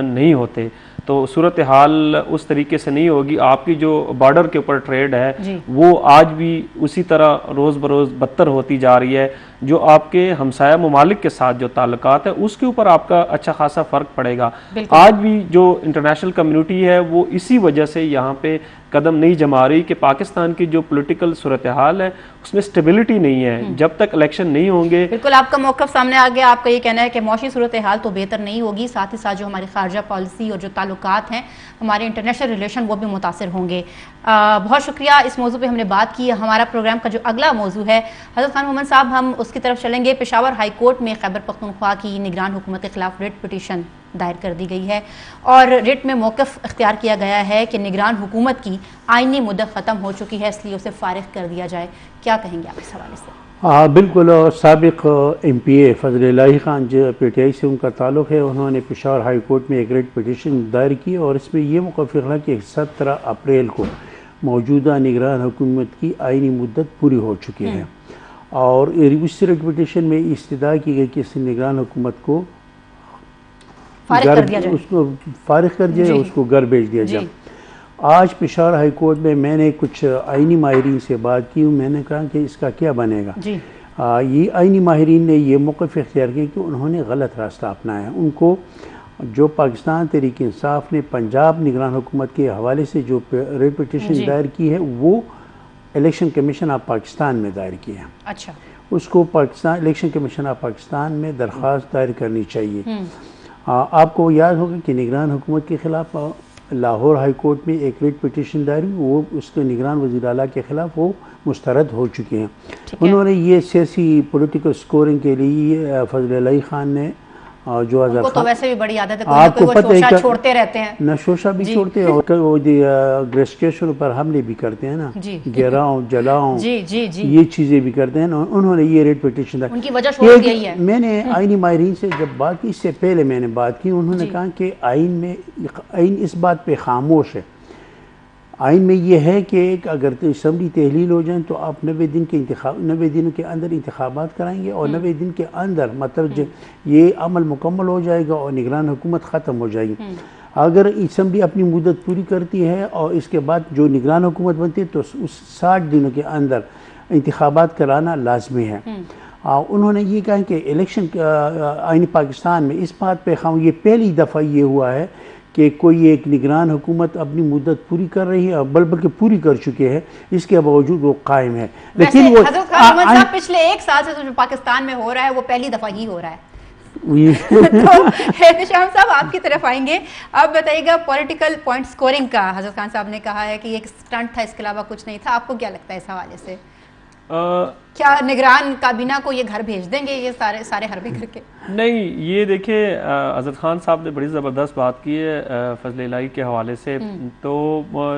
नहीं होते तो सूरत हाल उस तरीके से नहीं होगी। आपकी जो बॉर्डर के ऊपर ट्रेड है वो आज भी उसी तरह रोज़ बरोज़ बदतर होती जा रही है। जो आपके हमसाया ममालिक के साथ जो ताल्लुकात है उसके ऊपर आपका अच्छा खासा फ़र्क पड़ेगा। आज भी जो इंटरनेशनल कम्युनिटी है वो इसी वजह से यहाँ पे कदम नहीं जमा रही कि पाकिस्तान की जो पॉलिटिकल सूरत हाल है उसमें स्टेबिलिटी नहीं है। जब तक इलेक्शन नहीं होंगे। बिल्कुल, आपका मौक़िफ़ सामने आ गया। आपका ये कहना है कि मुआशी सूरत हाल तो बेहतर नहीं होगी, साथ ही साथ जो हमारी खारजा पॉलिसी और जो ताल्लुकात हैं, हमारे इंटरनेशनल रिलेशन, वो भी मुतासर होंगे। बहुत शुक्रिया। इस मौजू पे हमने बात की। हमारा प्रोग्राम का जो अगला मौजू है, हज़रत खान मोहम्मद साहब, हम उसकी तरफ चलेंगे। पेशावर हाई कोर्ट में खैबर पख्तूनख्वा की निगरान हुकूमत के खिलाफ रिट पिटीशन दायर कर दी गई है और रिट में मौक़िफ़ इख्तियार किया गया है कि निगरान हुकूमत की आइनी मुद्दत ख़त्म हो चुकी है, इसलिए उसे फारिग कर दिया जाए। क्या कहेंगे आप इस हवाले से? बिल्कुल। साबिक MPA फजल इलाही खान जो PTI से उनका ताल्लुक़ है, उन्होंने पेशावर हाई कोर्ट में एक रिट पिटीशन दायर की और इसमें यह मुक़फ़ है कि 17 अप्रैल को मौजूदा निगरान हुकूमत की आइनी मुद्दत पूरी हो चुकी है और उस रिट पिटीशन में इस्तदा की गई कि इस निगरान हुकूमत को उसको फारिग कर दिया जाए, उसको घर भेज दिया जाए। आज पेशावर हाई कोर्ट में मैंने कुछ आइनी माहिरीन से बात की, मैंने कहा कि इसका क्या बनेगा। ये आइनी माहिरीन ने ये मौक़िफ़ इख्तियार किया कि उन्होंने गलत रास्ता अपनाया। उनको जो पाकिस्तान तहरीक इंसाफ ने पंजाब निगरान हुकूमत के हवाले से जो रिट पिटीशन दायर की है वो इलेक्शन कमीशन ऑफ पाकिस्तान में दायर की है। अच्छा, उसको Pakistan election commission of Pakistan में दरख्वास्त दायर करनी चाहिए। आपको याद होगा कि निगरान हुकूमत के ख़िलाफ़ लाहौर हाई कोर्ट में एक रिट पिटीशन दायर हुई, वो उसके निगरान वज़ीर आला के ख़िलाफ़ वो मुस्तरद हो चुके हैं। उन्होंने ये सियासी पॉलिटिकल स्कोरिंग के लिए फजल इलाही खान ने जो उनको तो वैसे भी बड़ी आदत है, आपको पता है छोड़ते रहते हैं, नशोशा भी छोड़ते हैं और वो ग्रेस्टेशन पर हमले भी करते हैं ना, घेराव जलाओ, ये चीज़ें भी करते हैं ना। उन्होंने ये रेट पिटीशन उनकी वजह यही है। मैंने आइनी माहिरीन से जब बात की, इससे पहले मैंने बात की, उन्होंने कहा कि आइन इस बात पे खामोश है। आइन में ये है कि अगर असम्बली तहलील हो जाए तो आप 90 दिनों के अंदर इंतखाबात कराएंगे और 90 दिन के अंदर मतलब ये अमल मुकम्मल हो जाएगा और निगरान हुकूमत ख़त्म हो जाएगी। अगर असम्बली अपनी मुद्दत पूरी करती है और इसके बाद जो निगरान हुकूमत बनती है तो उस 60 दिनों के अंदर इंतखाबात कराना लाजमी है। उन्होंने ये कहा कि इलेक्शन आइन पाकिस्तान में इस बात पर ये पहली दफ़ा ये हुआ है कि कोई एक निगरान हुकूमत अपनी मुद्दत पूरी कर रही है और बल्कि पूरी कर चुके हैं, इसके बावजूद वो कायम है। लेकिन वो पिछले 1 साल से जो पाकिस्तान में हो रहा है वो पहली दफा ही हो रहा है। तो निशाम साहब आपकी तरफ आएंगे, आप बताइएगा पॉलिटिकल पॉइंट स्कोरिंग का हजरत खान साहब ने कहा है कि एक स्टंट था, इसके अलावा कुछ नहीं था। आपको क्या लगता है इस हवाले से? क्या निगरान काबीना को ये घर भेज देंगे ये सारे हरबे करके? नहीं, ये देखिए हजरत खान साहब ने बड़ी ज़बरदस्त बात की है फजल इलाही के हवाले से। तो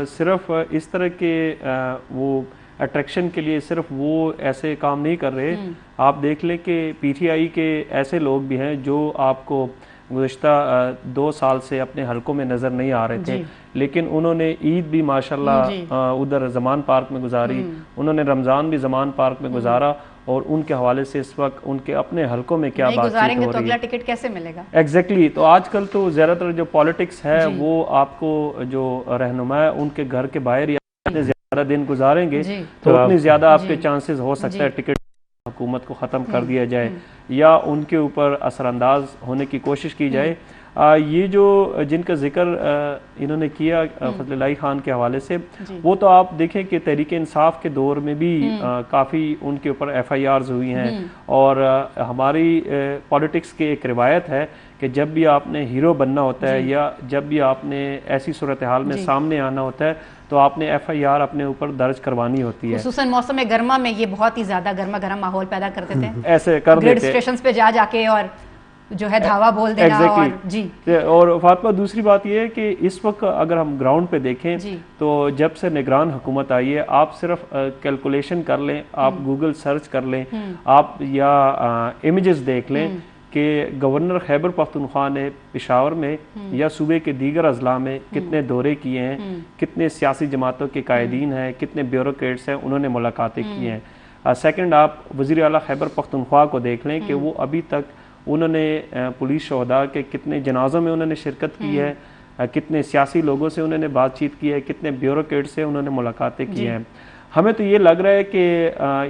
सिर्फ इस तरह के वो अट्रैक्शन के लिए सिर्फ वो ऐसे काम नहीं कर रहे। आप देख लें कि PTI के ऐसे लोग भी हैं जो आपको गुज़श्ता 2 साल से अपने हलकों में नज़र नहीं आ रहे थे, लेकिन उन्होंने ईद भी माशाल्लाह उधर ज़मान पार्क में गुजारी, उन्होंने रमज़ान भी ज़मान पार्क में गुजारा और उनके हवाले से इस वक्त उनके अपने हलकों में क्या बातचीत हो रही है। तो अगला टिकट कैसे मिलेगा? एग्जैक्टली। तो आजकल तो ज़्यादातर जो पॉलिटिक्स है वो आपको जो रहनुमा है उनके घर के बाहर या ज़्यादा दिन गुजारेंगे तो उतनी ज़्यादा आपके चांसेस हो सकता है टिकट हुकूमत को ख़त्म कर दिया जाए या उनके ऊपर असरअंदाज होने की कोशिश की जाए। ये जो जिनका जिक्र इन्होंने किया फजल इलाही खान के हवाले से, वो तो आप देखें कि तहरीक इंसाफ के दौर में भी काफ़ी उनके ऊपर FIRs हुई हैं और हमारी पॉलिटिक्स की एक रिवायत है कि जब भी आपने हीरो बनना होता है या जब भी आपने ऐसी सूरत हाल में सामने आना होता है तो आपने FIR अपने ऊपर दर्ज करवानी होती है। खुसूसन मौसम गर्मा में ये बहुत ही ज्यादा गर्मा गर्म माहौल पैदा करते थे, ऐसे कर ग्रिड स्टेशंस पे जाके और जो है धावा बोल देना। और फातिमा दूसरी बात ये है कि इस वक्त अगर हम ग्राउंड पे देखें तो जब से निगरान हुकूमत आई है, आप सिर्फ कैलकुलेशन कर लें, आप गूगल सर्च कर लें, आप या इमेजेस देख लें कि गवर्नर खैबर पख्तूनख्वा ने पेशावर में या सूबे के दीगर अजला में कितने दौरे किए हैं, कितने सियासी जमातों के कायदीन हैं, कितने ब्यूरोक्रेट्स हैं, उन्होंने मुलाकातें की हैं। सेकंड, आप वज़ीर आला खैबर पख्तूनख्वा को देख लें कि वो अभी तक उन्होंने पुलिस शहदा के कितने जनाज़ों में उन्होंने शिरकत की है, कितने सियासी लोगों से उन्होंने बातचीत की है, कितने ब्यूरोक्रेट से उन्होंने मुलाकातें की हैं। हमें तो ये लग रहा है कि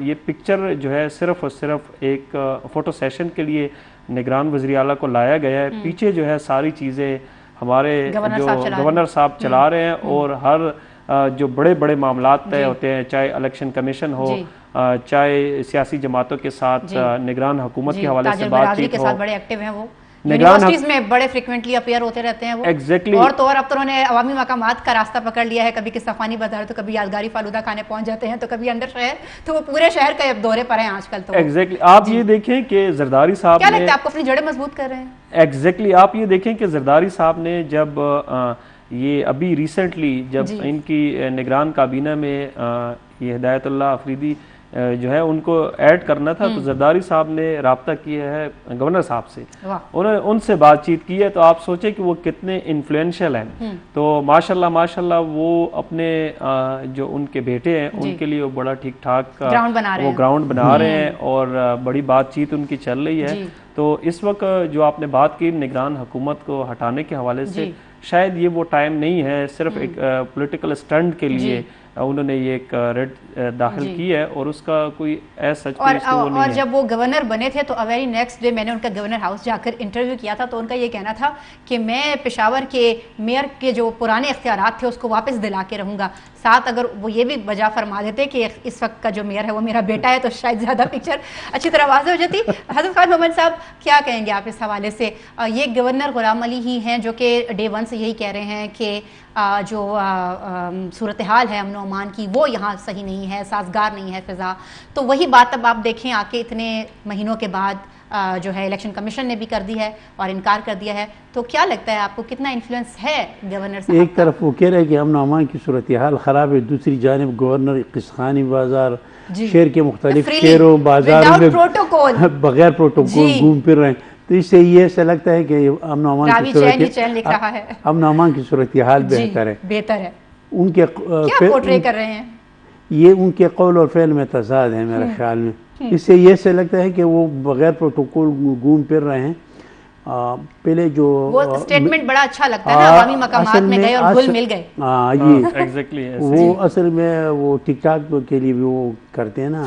ये पिक्चर जो है सिर्फ और सिर्फ एक फ़ोटो सेशन के लिए निगरान वज़ीर आला को लाया गया है। पीछे जो है सारी चीज़ें हमारे गवर्नर साहब चला रहे हैं और हर जो बड़े बड़े मामलात तय होते हैं, चाहे इलेक्शन कमीशन हो, चाहे सियासी जमातों के साथ निगरान हुकूमत के हवाले से बातचीत हो, बड़े एक्टिव हैं वो। यूनिवर्सिटीज में बड़े फ्रिक्वेंटली अपीयर होते रहते हैं वो। एग्जैक्टली और तो और अब तो उन्होंने अवामी मकामात का रास्ता पकड़ लिया है, कभी किस्ताफानी बाजार तो कभी यादगारी फालूदा खाने पहुंच जाते हैं, तो कभी अंदर शहर, तो वो पूरे शहर के दौरे पर हैं आजकल। तो एग्जैक्टली आप ये देखें कि जरदारी साहब क्या लगता है आपको, अपनी जड़ें मजबूत कर रहे हैं? एग्जैक्टली आप ये देखें कि जरदारी साहब ने जब ये अभी रिसेंटली जब इनकी निगरान काबीना में ये हिदायतुल्लाह अफरीदी जो है उनको ऐड करना था, तो जरदारी साहब ने राब्ता किया है गवर्नर साहब से, उन्होंने उनसे बातचीत की है। तो आप सोचे कि वो कितने इन्फ्लुएंशियल हैं। तो माशाल्लाह माशाल्लाह वो अपने जो उनके बेटे हैं उनके लिए वो बड़ा ठीक ठाक ग्राउंड बना रहे हैं और बड़ी बातचीत उनकी चल रही है। तो इस वक्त जो आपने बात की निगरान हुकूमत को हटाने के हवाले से, शायद ये वो टाइम नहीं है, सिर्फ एक पॉलिटिकल स्टंट के लिए उन्होंने ये एक रेड दाखिल की है और उसका कोई ऐसा और जब वो गवर्नर बने थे तो वेरी नेक्स्ट डे मैंने उनका गवर्नर हाउस जाकर इंटरव्यू किया था, तो उनका ये कहना था कि मैं पेशावर के मेयर के जो पुराने इख्तियारात थे उसको वापस दिला के रहूँगा। साथ अगर वो ये भी वजह फरमा देते कि इस वक्त का जो मेयर है वो मेरा बेटा है, तो शायद ज़्यादा पिक्चर अच्छी तरह वाज़ेह हो जाती। हज़रत खान मोहम्मद साहब क्या कहेंगे आप इस हवाले से? ये गवर्नर गुलाम अली ही हैं जो कि डे वन से यही कह रहे हैं कि जो सूरत हाल है अमन ओ अमान की वो यहाँ सही नहीं है, साजगार नहीं है फ़िज़ा। तो वही बात अब आप देखें आके इतने महीनों के बाद जो है इलेक्शन कमीशन ने भी कर दी है और इनकार कर दिया है। तो क्या लगता है आपको, कितना इन्फ्लुएंस है गवर्नर साहब? एक तरफ वो कह रहे हैं कि अमन अमान की सूरत हाल ख़राब है, दूसरी जानिब गवर्नर किस्तानी बाजार शहर के मुख्तलिफ शहरों बाजार में बगैर प्रोटोकॉल घूम फिर रहे हैं। तो इससे ये ऐसा लगता है कि अमन अमान की सूरत हाल बेहतर है। उनके क्या पोर्ट्रे कर रहे हैं, ये उनके कौल और फेल में तजाद है मेरे ख्याल में। इससे ये ऐसा लगता है कि वो बगैर प्रोटोकॉल घूम फिर रहे हैं। पहले जो वो स्टेटमेंट बड़ा अच्छा लगता है ना, अवामी मकामात में गए और घुल मिल गए। ये एग्जैक्टली वो असल में वो टिकटॉक के लिए भी वो करते हैं ना,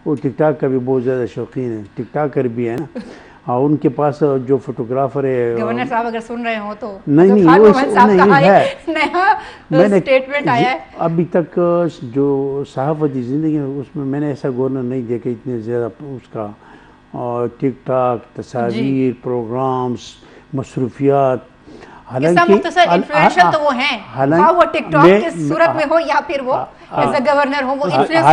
वो टिकटॉक का भी बहुत ज़्यादा शौकीन है, टिकटॉकर भी है ना। हाँ, उनके पास जो फोटोग्राफर है, गवर्नर साहब अगर सुन रहे हो तो नहीं वो नहीं है, नया स्टेटमेंट आया है। अभी तक जो सहाफती ज़िंदगी में उसमें मैंने ऐसा गवर्नर नहीं देखा इतने ज़्यादा उसका टिकटॉक, तस्वीर, प्रोग्राम्स, मसरूफियात। हालांकि इन्फ्लुएंशियल तो वो हैं, हाँ वो टिकटॉक के सूरत में हो या फिर वो एज अ गवर्नर हो, वो इन्फ्लुएंस।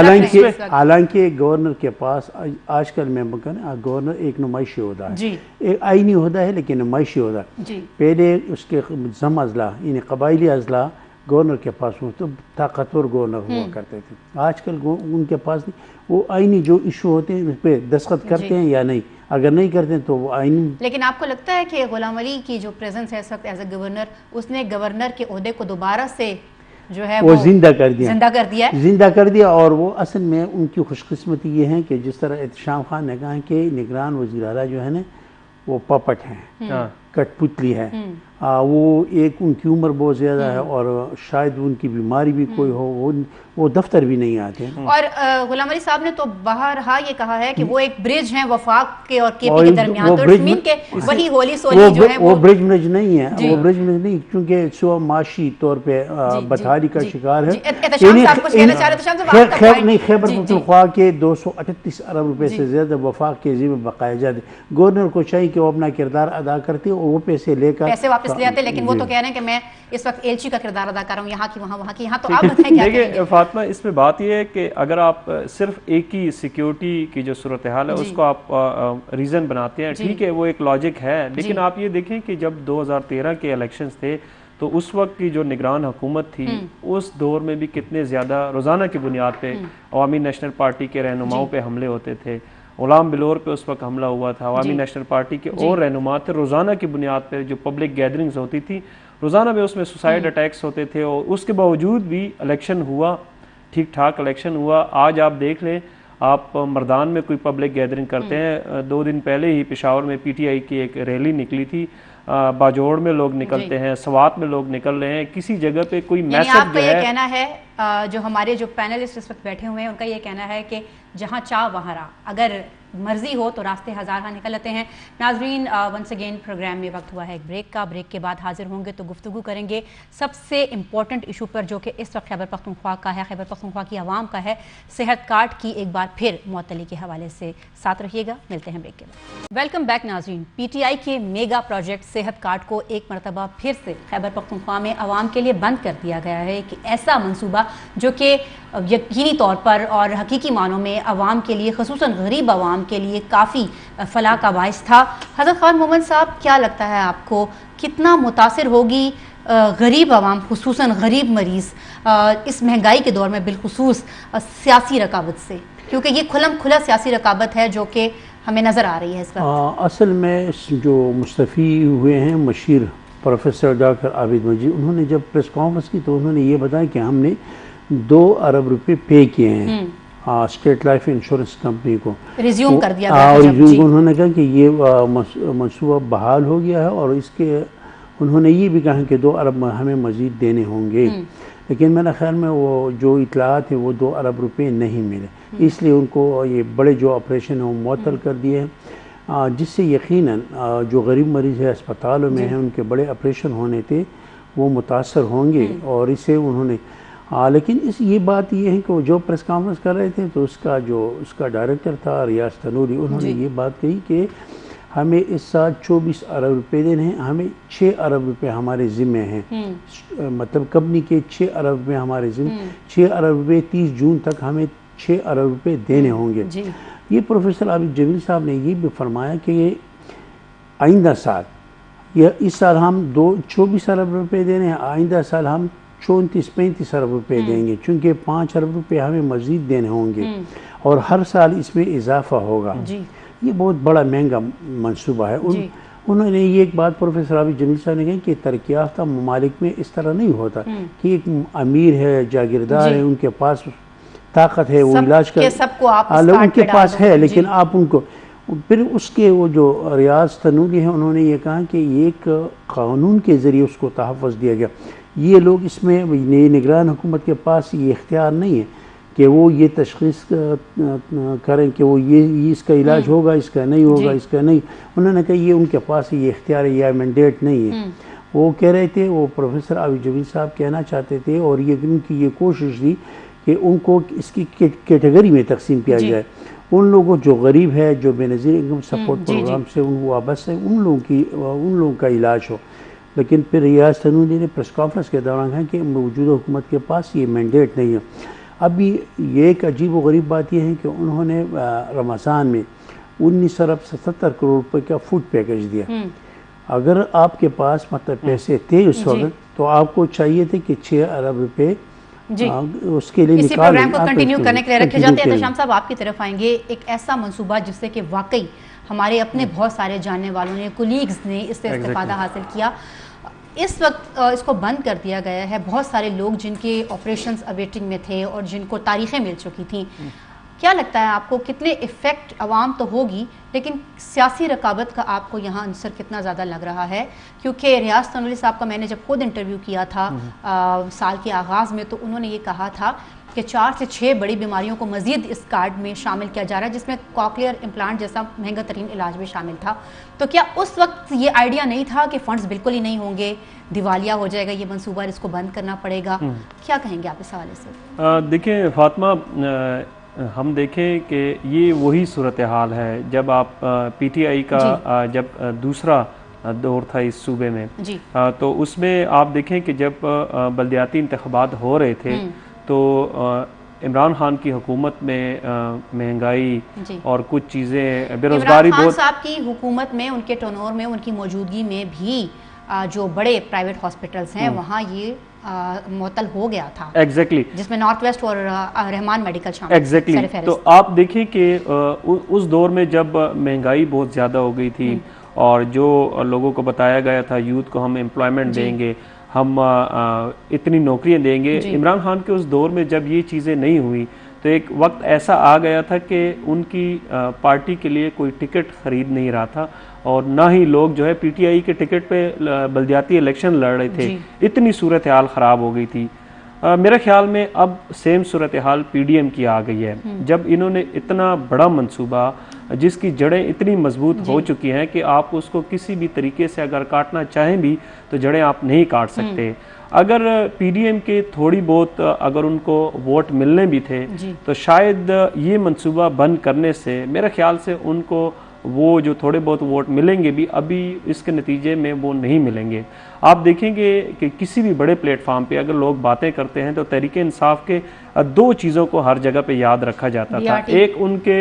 हालांकि गवर्नर के पास आजकल में गवर्नर एक नुमाइशी होता है, एक आईनी होता है लेकिन नुमाइशी होता है। पहले उसके जम अजला यानी कबायली अजला गवर्नर के पास हो तो ताकतवर गवर्नर हुआ करते थे। आजकल उनके पास नहीं, वो आईनी जो इशू होते हैं उस पर दस्तखत करते हैं या नहीं, अगर नहीं करते तो वो आईनी। लेकिन आपको लगता है कि गुलाम अली की जो प्रेजेंस है इस वक्त एज ए गवर्नर, उसने गवर्नर के ओहदे को दोबारा से जो है वो जिंदा कर दिया और वो असल में उनकी खुशकिस्मती ये है कि जिस तरह एहतशाम खान ने कहा कि निगरान वज़ीर आला जो है ना वो पपट हैं, कठपुतली है। वो एक उनकी उम्र बहुत ज़्यादा है और शायद उनकी बीमारी भी कोई हो, वो दफ्तर भी नहीं आते। और गुलाम अली साहब ने तो बाहरहा ये कहा है कि वो एक ब्रिज है वफाक के और केपी के दरमियान, तो मीन के वही होली सोली जो है वो ब्रिज नहीं है, वो ब्रिज नहीं, क्योंकि सो माशी तौर पे बदहाली का शिकार है। खैबर पख्तूनख्वा के 238 अरब रुपए से ज्यादा वफाक के ज़िम्मे बकाया जाते। गवर्नर को चाहिए कि वो अपना किरदार अदा करते और वो पैसे लेकर पैसे वापस ले आते, लेकिन वो तो कह रहे हैं कि मैं इस वक्त एलची का किरदार अदा कर रहा हूँ, यहाँ की वहाँ, वहाँ की यहाँ। तो आप बताएं क्या कहेंगे? फातिमा, इसमें बात यह है कि अगर आप सिर्फ एक ही सिक्योरिटी की जो सूरत हाल है उसको आप रीज़न बनाते हैं, ठीक है वो एक लॉजिक है, लेकिन आप ये देखें कि जब 2013 के इलेक्शंस थे तो उस वक्त की जो निगरान हुकूमत थी उस दौर में भी कितने ज़्यादा रोज़ाना की बुनियाद पे अवामी नेशनल पार्टी के रहनुमाओं पे हमले होते थे। गुलाम बिलोर पे उस वक्त हमला हुआ था, अवामी नेशनल पार्टी के और रहनुमा थे, रोज़ाना की बुनियाद पे जो पब्लिक गैदरिंग्स होती थी रोज़ाना में उसमें सुसाइड अटैक्स होते थे और उसके बावजूद भी इलेक्शन हुआ, ठीक ठाक इलेक्शन हुआ। आज आप देख लें, आप मर्दान में कोई पब्लिक गैदरिंग करते हैं, 2 दिन पहले ही पेशावर में पीटीआई की एक रैली निकली थी, बाजोड़ में लोग निकलते हैं, सवात में लोग निकल रहे हैं, किसी जगह पे कोई मैसेज जो है। ये कहना है जो हमारे जो पैनलिस्ट इस वक्त बैठे हुए हैं उनका ये कहना है कि जहाँ चाह वहाँ रहा, अगर मर्जी हो तो रास्ते हज़ार हाँ निकल आते हैं। नाजरीन, वंस अगेन प्रोग्राम में वक्त हुआ है एक ब्रेक का। ब्रेक के बाद हाजिर होंगे तो गुफ्तगू करेंगे सबसे इंपॉर्टेंट इशू पर जो कि इस वक्त खैबर पख्तूनख्वा का है, खैबर पख्तूनख्वा की आवाम का है, सेहत कार्ड की एक बार फिर मुअत्तली के हवाले से। साथ रहिएगा, मिलते हैं ब्रेक के बाद। वेलकम बैक नाजरीन। PTI के मेगा प्रोजेक्ट सेहत कार्ड को एक मरतबा फिर से खैबर पख्तूनख्वा में आवाम के लिए बंद कर दिया गया है। कि ऐसा मनसूबा जो कि यकीनी तौर पर और हकीकी मानों में आवाम के लिए, ख़ुसूसन गरीब आवाम के लिए काफ़ी फलाह का बाइस था। हज़रत खान मोहम्मद साहब, क्या लगता है आपको कितना मुतासिर होगी गरीब आवाम, खुसूसन गरीब मरीज़ इस महंगाई के दौर में बिलखुसूस सियासी रकावट से? क्योंकि ये खुलम खुला सियासी रकावत है जो कि हमें नज़र आ रही है इस वक्त। असल में जो मुस्तफ़ी हुए हैं मशीर प्रोफेसर डॉक्टर आबिद मजीद, उन्होंने जब प्रेस कॉन्फ्रेंस की तो उन्होंने ये बताया कि हमने 2 अरब रुपए पे किए हैं स्टेट लाइफ इंश्योरेंस कंपनी को, रिज्यूम कर दिया गया। उन्होंने कहा कि ये मनसूबा बहाल हो गया है और इसके उन्होंने ये भी कहा कि 2 अरब हमें मज़ीद देने होंगे। लेकिन मेरा ख्याल में वो जो इतलात है वो 2 अरब रुपए नहीं मिले, इसलिए उनको ये बड़े जो ऑपरेशन है वो मुअत्तल कर दिए हैं, जिससे यकीनन जो गरीब मरीज़ है अस्पतालों में हैं उनके बड़े ऑपरेशन होने थे वो मुतासर होंगे। और इसे उन्होंने लेकिन ये बात ये है कि वो जो प्रेस कॉन्फ्रेंस कर रहे थे तो उसका डायरेक्टर था रियाज तनूरी, उन्होंने ये बात कही कि हमें इस साल 24 अरब रुपए देने हैं, हमें 6 अरब रुपए हमारे ज़िम्मे हैं। मतलब कंपनी के 6 अरब रुपए हमारे ज़िम्मे, 6 अरब रुपए 30 जून तक हमें 6 अरब रुपए देने होंगे। ये प्रोफेसर आबिद जमील साहब ने ये भी फरमाया कि आइंदा साल, या इस साल हम 24 अरब रुपए देने हैं, आइंदा साल हम 34-35 अरब रुपए देंगे, चूँकि 5 अरब रुपए हमें मज़ीद देने होंगे और हर साल इसमें इजाफा होगा। ये बहुत बड़ा महंगा मंसूबा है। उन्होंने ये एक बात प्रोफेसर आबिद जमील साहब ने कही कि तरक्की याफ्ता ममालिक में इस तरह नहीं होता कि एक अमीर है, जागीरदार है, उनके पास ताकत है, वो इलाज कर उनके पास है, लेकिन आप उनको फिर उसके वो जो रियाज तनूरी है उन्होंने ये कहा कि एक कानून के ज़रिए उसको तहफ़्फ़ुज़ दिया गया। ये लोग इसमें निगरान हुकूमत के पास ये इख्तियार नहीं है कि वो ये तशख़ीस करें कि वो ये इसका इलाज होगा, इसका नहीं होगा, इसका नहीं। उन्होंने कहा ये उनके पास ये इख्तियार या मैंडेट नहीं है। वो कह रहे थे, वो प्रोफेसर आबिद जमील साहब कहना चाहते थे और ये उनकी ये कोशिश थी कि उनको इसकी कैटेगरी में तकसीम किया जाए। उन लोगों जो गरीब है, जो बेनज़ीर इनकम सपोर्ट प्रोग्राम से उनको वाबस्ता है, उन लोगों का इलाज हो। लेकिन फिर रियाज तनूरी ने प्रेस कॉन्फ्रेंस के दौरान कहा कि मौजूदा हुकूमत के पास ये मैंडेट नहीं है। अभी ये एक अजीब व गरीब बात यह है कि उन्होंने रमज़ान में 19 अरब 77 करोड़ रुपए का फूड पैकेज दिया। अगर आपके पास मतलब पैसे थे उस वक्त तो आपको चाहिए थे कि 6 अरब रुपए उसके लिए इसी प्रोग्राम को कंटिन्यू करने के लिए रखे जाते हैं। शाम साहब, आपकी तरफ आएंगे। एक ऐसा मंसूबा जिससे कि वाकई हमारे अपने बहुत सारे जानने वालों ने, कुलीग्स ने इससे इस्तेफादा हासिल किया, इस वक्त इसको बंद कर दिया गया है। बहुत सारे लोग जिनके ऑपरेशंस अवेटिंग में थे और जिनको तारीखें मिल चुकी थी, क्या लगता है आपको कितने इफ़ेक्ट आवाम तो होगी, लेकिन सियासी रकाबत का आपको यहाँ अंसर कितना ज़्यादा लग रहा है? क्योंकि रियाज तनूरी साहब का मैंने जब खुद इंटरव्यू किया था साल के आगाज़ में, तो उन्होंने ये कहा था कि 4 से 6 बड़ी बीमारियों को मज़ीद इस कार्ड में शामिल किया जा रहा है, जिसमें कॉक्लियर इम्प्लांट जैसा महंगा तरीन इलाज भी शामिल था। तो क्या उस वक्त ये आइडिया नहीं था कि फ़ंड्स बिल्कुल ही नहीं होंगे, दिवालिया हो जाएगा ये मंसूबा, इसको बंद करना पड़ेगा? क्या कहेंगे आप इस हवाले से? देखिए फातिमा, हम देखें कि ये वही सूरत हाल है जब आप PTI का जब दूसरा दौर था इस सूबे में, तो उसमें आप देखें कि जब बल्दियाती इंतखाबात हो रहे थे तो इमरान खान की हुकूमत में महंगाई और कुछ चीज़ें, बेरोजगारी बहुत। साहब की हुकूमत में, उनके टर्नओवर में, उनकी मौजूदगी में भी जो बड़े प्राइवेट हॉस्पिटल्स हैं वहाँ ये मुअत्तल हो गया था। एग्जैक्टली जिसमें नॉर्थ वेस्ट और रहमान मेडिकल शामिल। एग्जैक्टली तो आप देखिए कि उस दौर में जब महंगाई बहुत ज़्यादा हो गई थी और जो लोगों को बताया गया था यूथ को हम एम्प्लॉयमेंट देंगे, हम इतनी नौकरियां देंगे, इमरान खान के उस दौर में जब ये चीज़ें नहीं हुई तो एक वक्त ऐसा आ गया था कि उनकी पार्टी के लिए कोई टिकट ख़रीद नहीं रहा था और ना ही लोग जो है PTI के टिकट पे बल्दियाती इलेक्शन लड़ रहे थे। इतनी सूरत हाल ख़राब हो गई थी। मेरे ख्याल में अब सेम सूरत हाल PDM की आ गई है। जब इन्होंने इतना बड़ा मंसूबा जिसकी जड़ें इतनी मजबूत हो चुकी हैं कि आप उसको किसी भी तरीके से अगर काटना चाहें भी तो जड़ें आप नहीं काट सकते। अगर पीडीएम के थोड़ी बहुत अगर उनको वोट मिलने भी थे तो शायद ये मंसूबा बंद करने से मेरे ख्याल से उनको वो जो थोड़े बहुत वोट मिलेंगे भी अभी इसके नतीजे में वो नहीं मिलेंगे। आप देखेंगे कि किसी भी बड़े प्लेटफॉर्म पे अगर लोग बातें करते हैं तो तहरीक इंसाफ के दो चीज़ों को हर जगह पे याद रखा जाता था। एक उनके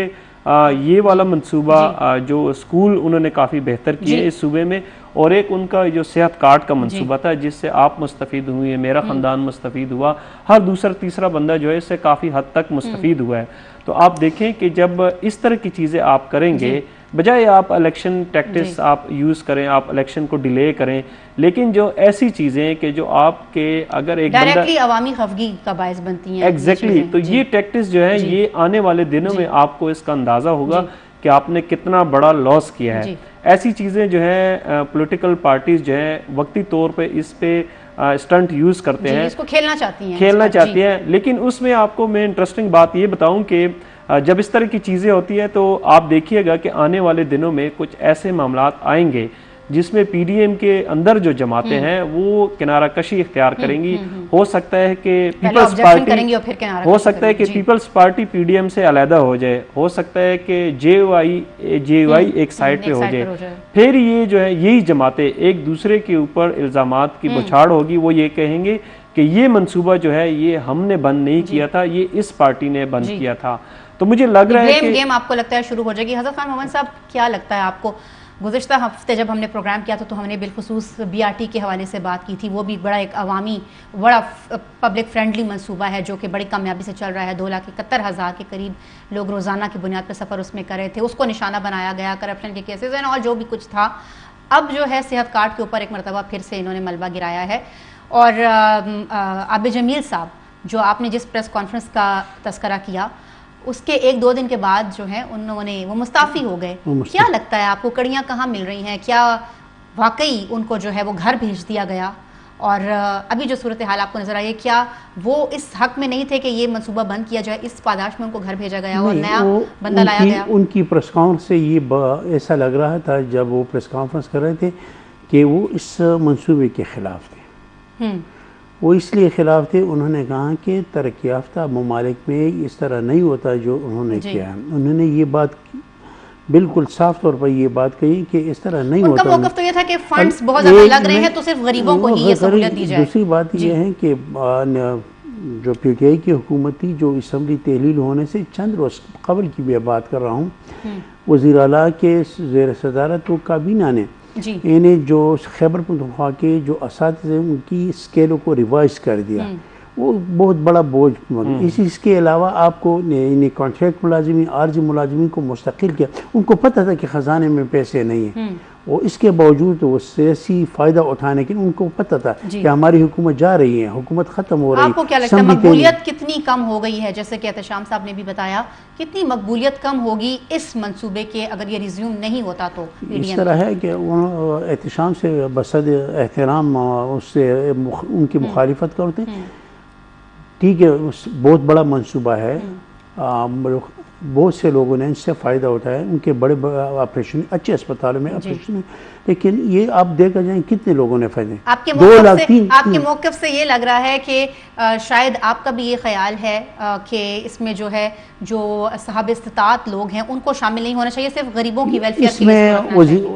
ये वाला मंसूबा जो स्कूल उन्होंने काफ़ी बेहतर किए इस सूबे में, और एक उनका जो सेहत कार्ड का मंसूबा था जिससे आप मुस्तफ़ीद हुए, मेरा ख़ानदान मुस्तफ़ीद हुआ, हर दूसरा तीसरा बंदा जो है इससे काफ़ी हद तक मुस्तफ़ीद हुआ है। तो आप देखें कि जब इस तरह की चीज़ें आप करेंगे, बजाय आप इलेक्शन टैक्टिक्स आप यूज़ करें, आप इलेक्शन को डिले करें, लेकिन जो ऐसी चीज़ें कि जो आपके अगर एक डायरेक्टली अवामी खफगी का बायस बनती हैं। एग्जैक्टली तो ये टैक्टिक्स जो है ये आने वाले दिनों में आपको इसका अंदाज़ा होगा कि आपने कितना बड़ा लॉस किया है। ऐसी चीज़ें जो है पॉलिटिकल पार्टीज जो है वक्ती तौर पे इस पे स्टंट यूज़ करते हैं, इसको खेलना चाहती हैं, लेकिन उसमें आपको मैं इंटरेस्टिंग बात ये बताऊं कि जब इस तरह की चीज़ें होती हैं तो आप देखिएगा कि आने वाले दिनों में कुछ ऐसे मामलात आएंगे जिसमें पीडीएम के अंदर जो जमातें हैं वो किनारा कशी इख्तियार करेंगी। हो सकता है कि पीपल्स पार्टी पीपल्स पार्टी पीडीएम से अलहदा हो जाए, हो सकता है कि जेवाई एक साइड पे हो जाए, फिर ये जो है यही जमातें एक दूसरे के ऊपर इल्जामात की बौछार होगी। वो ये कहेंगे कि ये मंसूबा जो है ये हमने बंद नहीं किया था, ये इस पार्टी ने बंद किया था। तो मुझे लग रहा है कि गेम आपको लगता है शुरू हो जाएगी। हज़रत खान मोहम्मद साहब, क्या लगता है आपको? गुज़िश्ता हफ्ते जब हमने प्रोग्राम किया था तो हमने बिलखुसूस बीआरटी के हवाले से बात की थी। वो भी बड़ा एक अवामी, बड़ा पब्लिक फ्रेंडली मंसूबा है जो कि बड़ी कामयाबी से चल रहा है। 2,71,000 के करीब लोग रोज़ाना की बुनियाद पर सफ़र उसमें कर रहे थे। उसको निशाना बनाया गया, करप्शन के केसेस एंड और जो भी कुछ था। अब जो है सेहत कार्ड के ऊपर एक मरतबा फिर से इन्होंने मलबा गिराया है। और आबिद जमील साहब, जो आपने जिस प्रेस कॉन्फ्रेंस का तस्करा किया, उसके 1-2 दिन के बाद जो है उन्होंने वो मुस्ताफ़ी हो गए। क्या लगता है आपको, कड़ियाँ कहाँ मिल रही हैं? क्या वाकई उनको जो है वो घर भेज दिया गया? और अभी जो सूरत हाल आपको नजर आई है, क्या वो इस हक में नहीं थे कि ये मंसूबा बंद किया जाए, इस पादाश में उनको घर भेजा गया और नया बंदा लाया गया? उनकी प्रेस कॉन्फ्रेंस से ये ऐसा लग रहा था जब वो प्रेस कॉन्फ्रेंस कर रहे थे कि वो इस मंसूबे के खिलाफ थे। वो इसलिए खिलाफ थे, उन्होंने कहा कि तरक्की याफ्ता ममालिक में इस तरह नहीं होता जो उन्होंने किया है। उन्होंने ये बात बिल्कुल साफ तौर पर ये बात कही कि इस तरह नहीं होता। उनका मौक़िफ़ तो ये था कि फंड्स बहुत ज़्यादा लग रहे हैं तो सिर्फ गरीबों को ही ये सहूलियत दी जाए। दूसरी बात ये है कि जो पीटीआई की हुकूमत थी, जो असम्बली तहलील होने से चंद रोज़ कबल की भी बात कर रहा हूँ, वज़ीर आला के ज़ेर सदारत वो काबीना ने इन्हें जो खैबर पख्तूनख्वा के जो असातिज़े उनकी स्केलों को रिवाइज कर दिया। वो बहुत बड़ा बोझ। इसके अलावा आपको इन्हें कॉन्ट्रैक्ट मुलाजिमी, आर्जी मुलाजिमी को मुस्तकिल किया। उनको पता था कि ख़जाने में पैसे नहीं हैं, और इसके बावजूद वो सियासी फ़ायदा उठाने के उनको पता था कि हमारी हुकूमत जा रही है, हुकूमत ख़त्म हो रही है। आपको क्या लगता है मकबूलियत कितनी कम हो गई है? जैसे कि एहतशाम साहब ने भी बताया, कितनी मकबूलियत कम होगी इस मंसूबे के अगर ये रिज्यूम नहीं होता तो? इस तरह है कि एहतशाम से बसद एहतराम उससे उनकी मुखालिफत करते हैं। ठीक है, बहुत बड़ा मंसूबा है, बहुत से लोगों ने इससे फ़ायदा उठाया, उनके बड़े ऑपरेशन, अच्छे अस्पतालों में ऑपरेशन, लेकिन ये आप देखा जाए कितने लोगों ने फ़ायदे। आपके मौक़िफ़ से ये लग रहा है कि शायद आपका भी ये ख्याल है कि इसमें जो है जो साहब इस्तात लोग हैं उनको शामिल नहीं होना चाहिए, सिर्फ गरीबों की वेलफेयर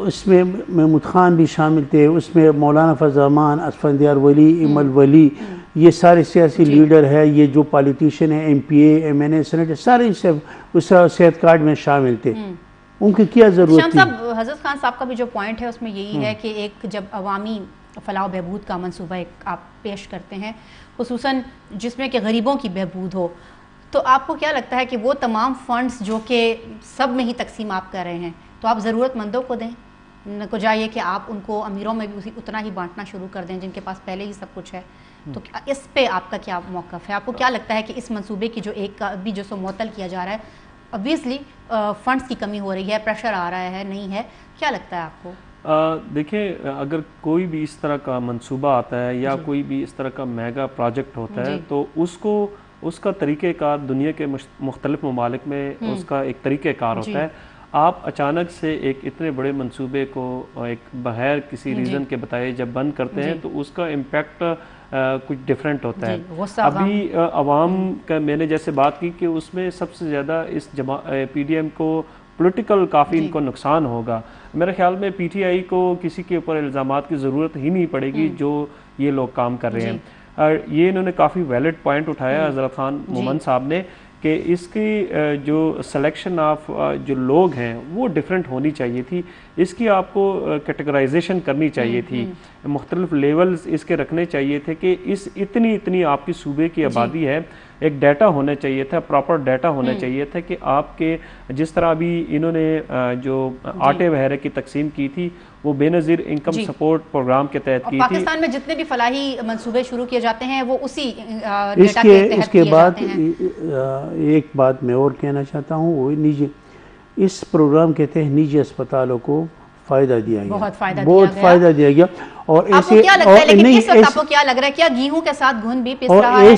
इसमें महमूद खान भी शामिल थे, उसमें मौलाना फज़ल-रहमान, असफंदियार वली, इमल वली, ये सारे सियासी लीडर है, ये जो पॉलिटिशियन है, MPA, MNA, सेनेटर, सारे इससे उस सेहत कार्ड में शामिल थे। उनकी क्या ज़रूरत थी? हज़रत खान साहब का भी जो पॉइंट है उसमें यही है कि एक जब अवामी फलाह बहबूद का मंसूबा एक आप पेश करते हैं, खुसूसन जिसमें कि गरीबों की बहबूद हो, तो आपको क्या लगता है कि वो तमाम फंड्स जो कि सब में ही तकसीम आप कर रहे हैं, तो आप ज़रूरतमंदों को दें, न को जाइए कि आप उनको अमीरों में भी उतना ही बांटना शुरू कर दें जिनके पास पहले ही सब कुछ है? तो इस पे आपका क्या मौक़िफ़ है? आपको क्या लगता है कि इस मंसूबे की जो एक अभी जो सो मुअत्तल किया जा रहा है, ऑब्वियसली फंड्स की कमी हो रही है, प्रेशर आ रहा है, नहीं है, क्या लगता है आपको? देखिए, अगर कोई भी इस तरह का मंसूबा आता है या कोई भी इस तरह का मेगा प्रोजेक्ट होता है तो उसका तरीक़ेकार दुनिया के मुख्तलिफ ममालिक में उसका एक तरीक़ेकार होता है। आप अचानक से एक इतने बड़े मंसूबे को एक बगैर किसी रीज़न के बताए जब बंद करते हैं तो उसका इम्पैक्ट कुछ डिफरेंट होता है। अभी अवाम का मैंने जैसे बात की कि उसमें सबसे ज़्यादा इस PDM को पॉलिटिकल काफ़ी इनको नुकसान होगा। मेरे ख्याल में PTI को किसी के ऊपर इल्ज़ामात की ज़रूरत ही नहीं पड़ेगी जो ये लोग काम कर रहे हैं। ये इन्होंने काफ़ी वैलिड पॉइंट उठाया हज़रत खान मोमन साहब ने कि इसकी जो सिलेक्शन ऑफ जो लोग हैं वो डिफरेंट होनी चाहिए थी, इसकी आपको कैटेगराइजेशन करनी चाहिए थी, मुख्तलिफ लेवल्स इसके रखने चाहिए थे कि इस इतनी आपकी सूबे की आबादी है, एक डाटा होना चाहिए था, प्रॉपर डाटा होना चाहिए था कि आपके जिस तरह अभी इन्होंने जो आटे वगैरह की तकसीम की थी वो बेनज़ीर इनकम सपोर्ट प्रोग्राम के तहत की थी। पाकिस्तान में जितने भी फलाही मंसूबे शुरू किए जाते हैं वो उसी इसके बाद एक बात मैं और कहना चाहता हूँ, वो निजी इस प्रोग्राम के तहत निजी अस्पतालों को फ़ायदा दिया गया, बहुत फ़ायदा दिया गया। और ऐसे क्या लगता है, लेकिन इस वक्त आपको क्या लग रहा है, क्या गेहूं के साथ घुन भी पिस रहा है?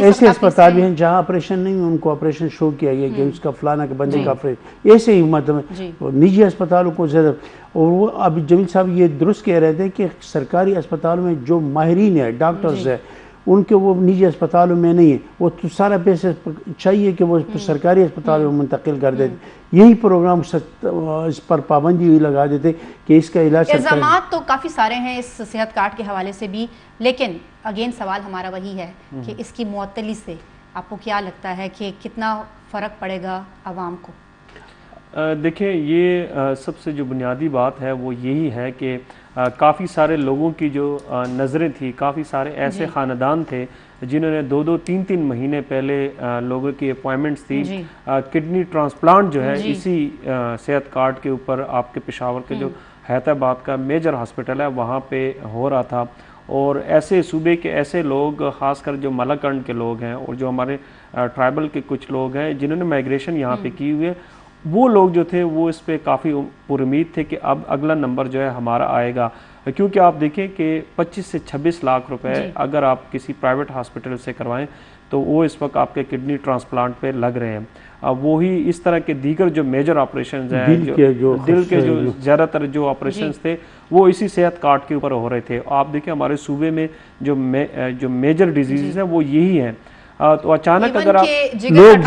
ऐसे अस्पताल भी हैं जहाँ ऑपरेशन नहीं, उनको ऑपरेशन शो किया गया कि उसका फलाना के बंदे का ऑपरेशन, ऐसे ही मतलब निजी अस्पतालों को ज़्यादा। और वो अभी जमील साहब ये दुरुस्त कह रहे थे कि सरकारी अस्पतालों में जो माहिरीन है, डॉक्टर्स है, उनके वो निजी अस्पतालों में नहीं है, वो तो सारा पैसे चाहिए कि वो सरकारी अस्पतालों में मुंतकिल कर देते। यही प्रोग्राम इस पर पाबंदी भी लगा देते कि इसका इलाज। इल्ज़ामात तो काफ़ी सारे हैं इस सेहत कार्ड के हवाले से भी, लेकिन अगेन सवाल हमारा वही है कि इसकी मुअत्तली से आपको क्या लगता है कि कितना फ़र्क पड़ेगा आवाम को? देखिए, ये सबसे जो बुनियादी बात है वो यही है कि काफ़ी सारे लोगों की जो नज़रें थी, काफ़ी सारे ऐसे ख़ानदान थे जिन्होंने 2-2, 3-3 महीने पहले लोगों की अपॉइंटमेंट्स थी। किडनी ट्रांसप्लांट जो है इसी सेहत कार्ड के ऊपर आपके पेशावर के जो हैदराबाद का मेजर हॉस्पिटल है वहाँ पे हो रहा था। और ऐसे सूबे के ऐसे लोग, ख़ासकर जो मलाकंड के लोग हैं और जो हमारे ट्राइबल के कुछ लोग हैं जिन्होंने माइग्रेशन यहाँ पे की हुई है, वो लोग जो थे वो इस पे काफ़ी पुरुमीद थे कि अब अगला नंबर जो है हमारा आएगा। क्योंकि आप देखें कि 25 से 26 लाख रुपए अगर आप किसी प्राइवेट हॉस्पिटल से करवाएं तो वो इस वक्त आपके किडनी ट्रांसप्लांट पे लग रहे हैं। अब वही इस तरह के दीगर जो मेजर ऑपरेशंस हैं, दिल के जो ज़्यादातर जो ऑपरेशंस थे वो इसी सेहत कार्ड के ऊपर हो रहे थे। आप देखें हमारे सूबे में जो मेजर डिजीज़ हैं वो यही हैं। तो अचानक अगर आप लोग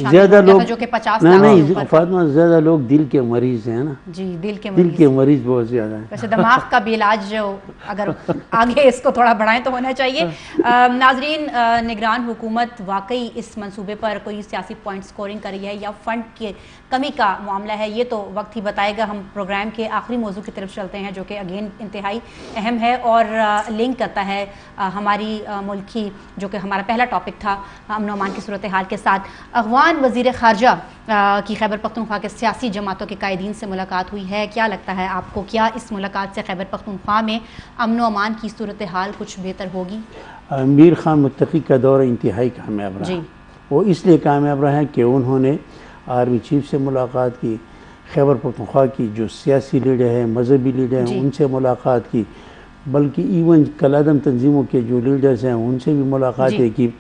ज़्यादा लोग जो कि 50 नहीं फातिमा, ज़्यादा लोग दिल के मरीज हैं ना जी, दिल के मरीज बहुत ज़्यादा हैं। वैसे दिमाग का भी इलाज जो अगर आगे इसको थोड़ा बढ़ाएं तो होना चाहिए। नाजरीन, निगरान हुकूमत वाकई इस मंसूबे पर कोई सियासी पॉइंट स्कोरिंग करी है या फंड की कमी का मामला है, ये तो वक्त ही बताएगा। हम प्रोग्राम के आखिरी मौजू की तरफ चलते हैं जो कि अगेन इंतहाई अहम है और लिंक करता है हमारी मुल्क की, जो कि हमारा पहला टॉपिक था, अमन अमान की सूरत हाल के साथ। अफगान वज़ीर ख़ारजा की खैबर पख्तूनख्वा के सियासी जमातों के कायदीन से मुलाकात हुई है। क्या लगता है आपको, क्या इस मुलाकात से खैबर पख्तूनख्वा में अमन अमान की सूरत हाल कुछ बेहतर होगी? मीर खान मुत्तकी का दौरा इंतहाई कामयाब रहा। वो इसलिए कामयाब रहा है कि उन्होंने आर्मी चीफ से मुलाकात की, खैबर पख्तूनख्वा की जो सियासी लीडर है, मजहबी लीडर हैं, उनसे मुलाकात की, बल्कि इवन कलादम तंजीमों के जो लीडर्स हैं उनसे भी मुलाकातें की।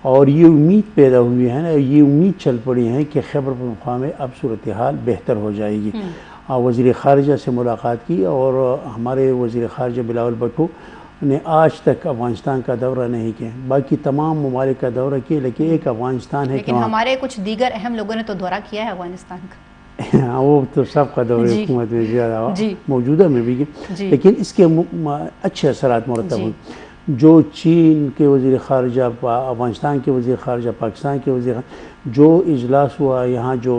और ये उम्मीद पैदा हुई है ना, ये उम्मीद चल पड़ी है कि खैबर पख्तूनख्वा में अब सूरत हाल बेहतर हो जाएगी। वज़ीर ख़ारजा से मुलाकात की और हमारे वज़ीर ख़ारजा बिलावल भुट्टो ने आज तक अफ़गानिस्तान का दौरा नहीं किया, बाकी तमाम ममालिक का दौरा किया, लेकिन एक अफ़गानिस्तान है। लेकिन हमारे कुछ दीगर अहम लोगों ने तो दौरा किया है अफ़गानिस्तान का। वो तो सबका दौरे हुकूमत में ज़्यादा मौजूदा में भी, लेकिन इसके अच्छे असरात मुरतब हुए। जो चीन के वज़ीर ख़ारजा, अफ़गानिस्तान के वज़ीर ख़ारजा, पाकिस्तान के वज़ीर, जो इजलास हुआ यहाँ, जो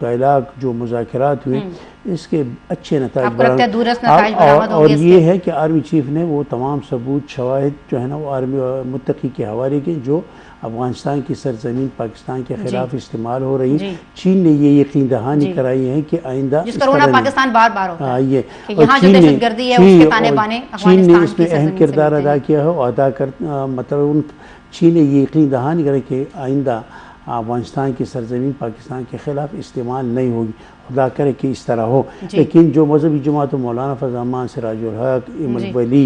डायलाग, जो मुज़ाकरात हुए, इसके अच्छे नताइज। और ये है कि आर्मी चीफ ने वो तमाम सबूत शवाहिद जो है ना वो आर्मी मुत्तकी के हवाले के जो अफ़गानिस्तान की सरजमीन पाकिस्तान के खिलाफ इस्तेमाल हो रही है। चीन ने ये यकीन दहानी कराई है कि आइंदा पाकिस्तान बार-बार होता है ये, और चीन ने इसमें अहम किरदार अदा किया है और अदा कर मतलब चीन ने ये यकीन दहानी कराई कि आइंदा अफ़गानिस्तान की सरजमीन पाकिस्तान के ख़िलाफ़ इस्तेमाल नहीं होगी। खुदा करे कि इस तरह हो। लेकिन जो मजहबी जमात मौलाना फजल सिराजुल हक, इमल वली,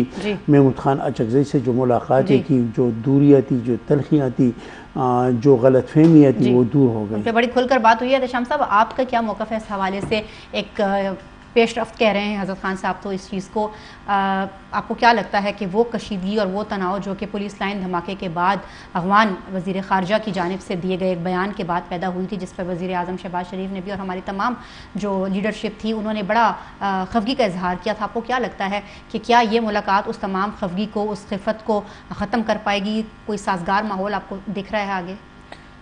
महमूद खान अचकज़ई से जो मुलाकातें की, जो दूरियाँ थी, जो तलखियाँ थी, जो गलतफहमियाँ थी, वो दूर हो गई। बड़ी खुलकर बात हुई है। एहतशाम साहब, आपका क्या मौक़िफ़ है इस हवाले से? एक पेशरफ्त कह रहे हैं हज़रत खान साहब तो इस चीज़ को, आपको क्या लगता है कि वो कशीदगी और वो तनाव जो कि पुलिस लाइन धमाके के बाद अगवान वज़ीर ख़ारजा की जानिब से दिए गए एक बयान के बाद पैदा हुई थी, जिस पर वज़ीर आज़म शहबाज शरीफ ने भी और हमारी तमाम जो लीडरशिप थी उन्होंने बड़ा खफगी का इजहार किया था, आपको क्या लगता है कि क्या ये मुलाकात उस तमाम खफगी को, उस खिफ़त को ख़त्म कर पाएगी? कोई साजगार माहौल आपको दिख रहा है आगे?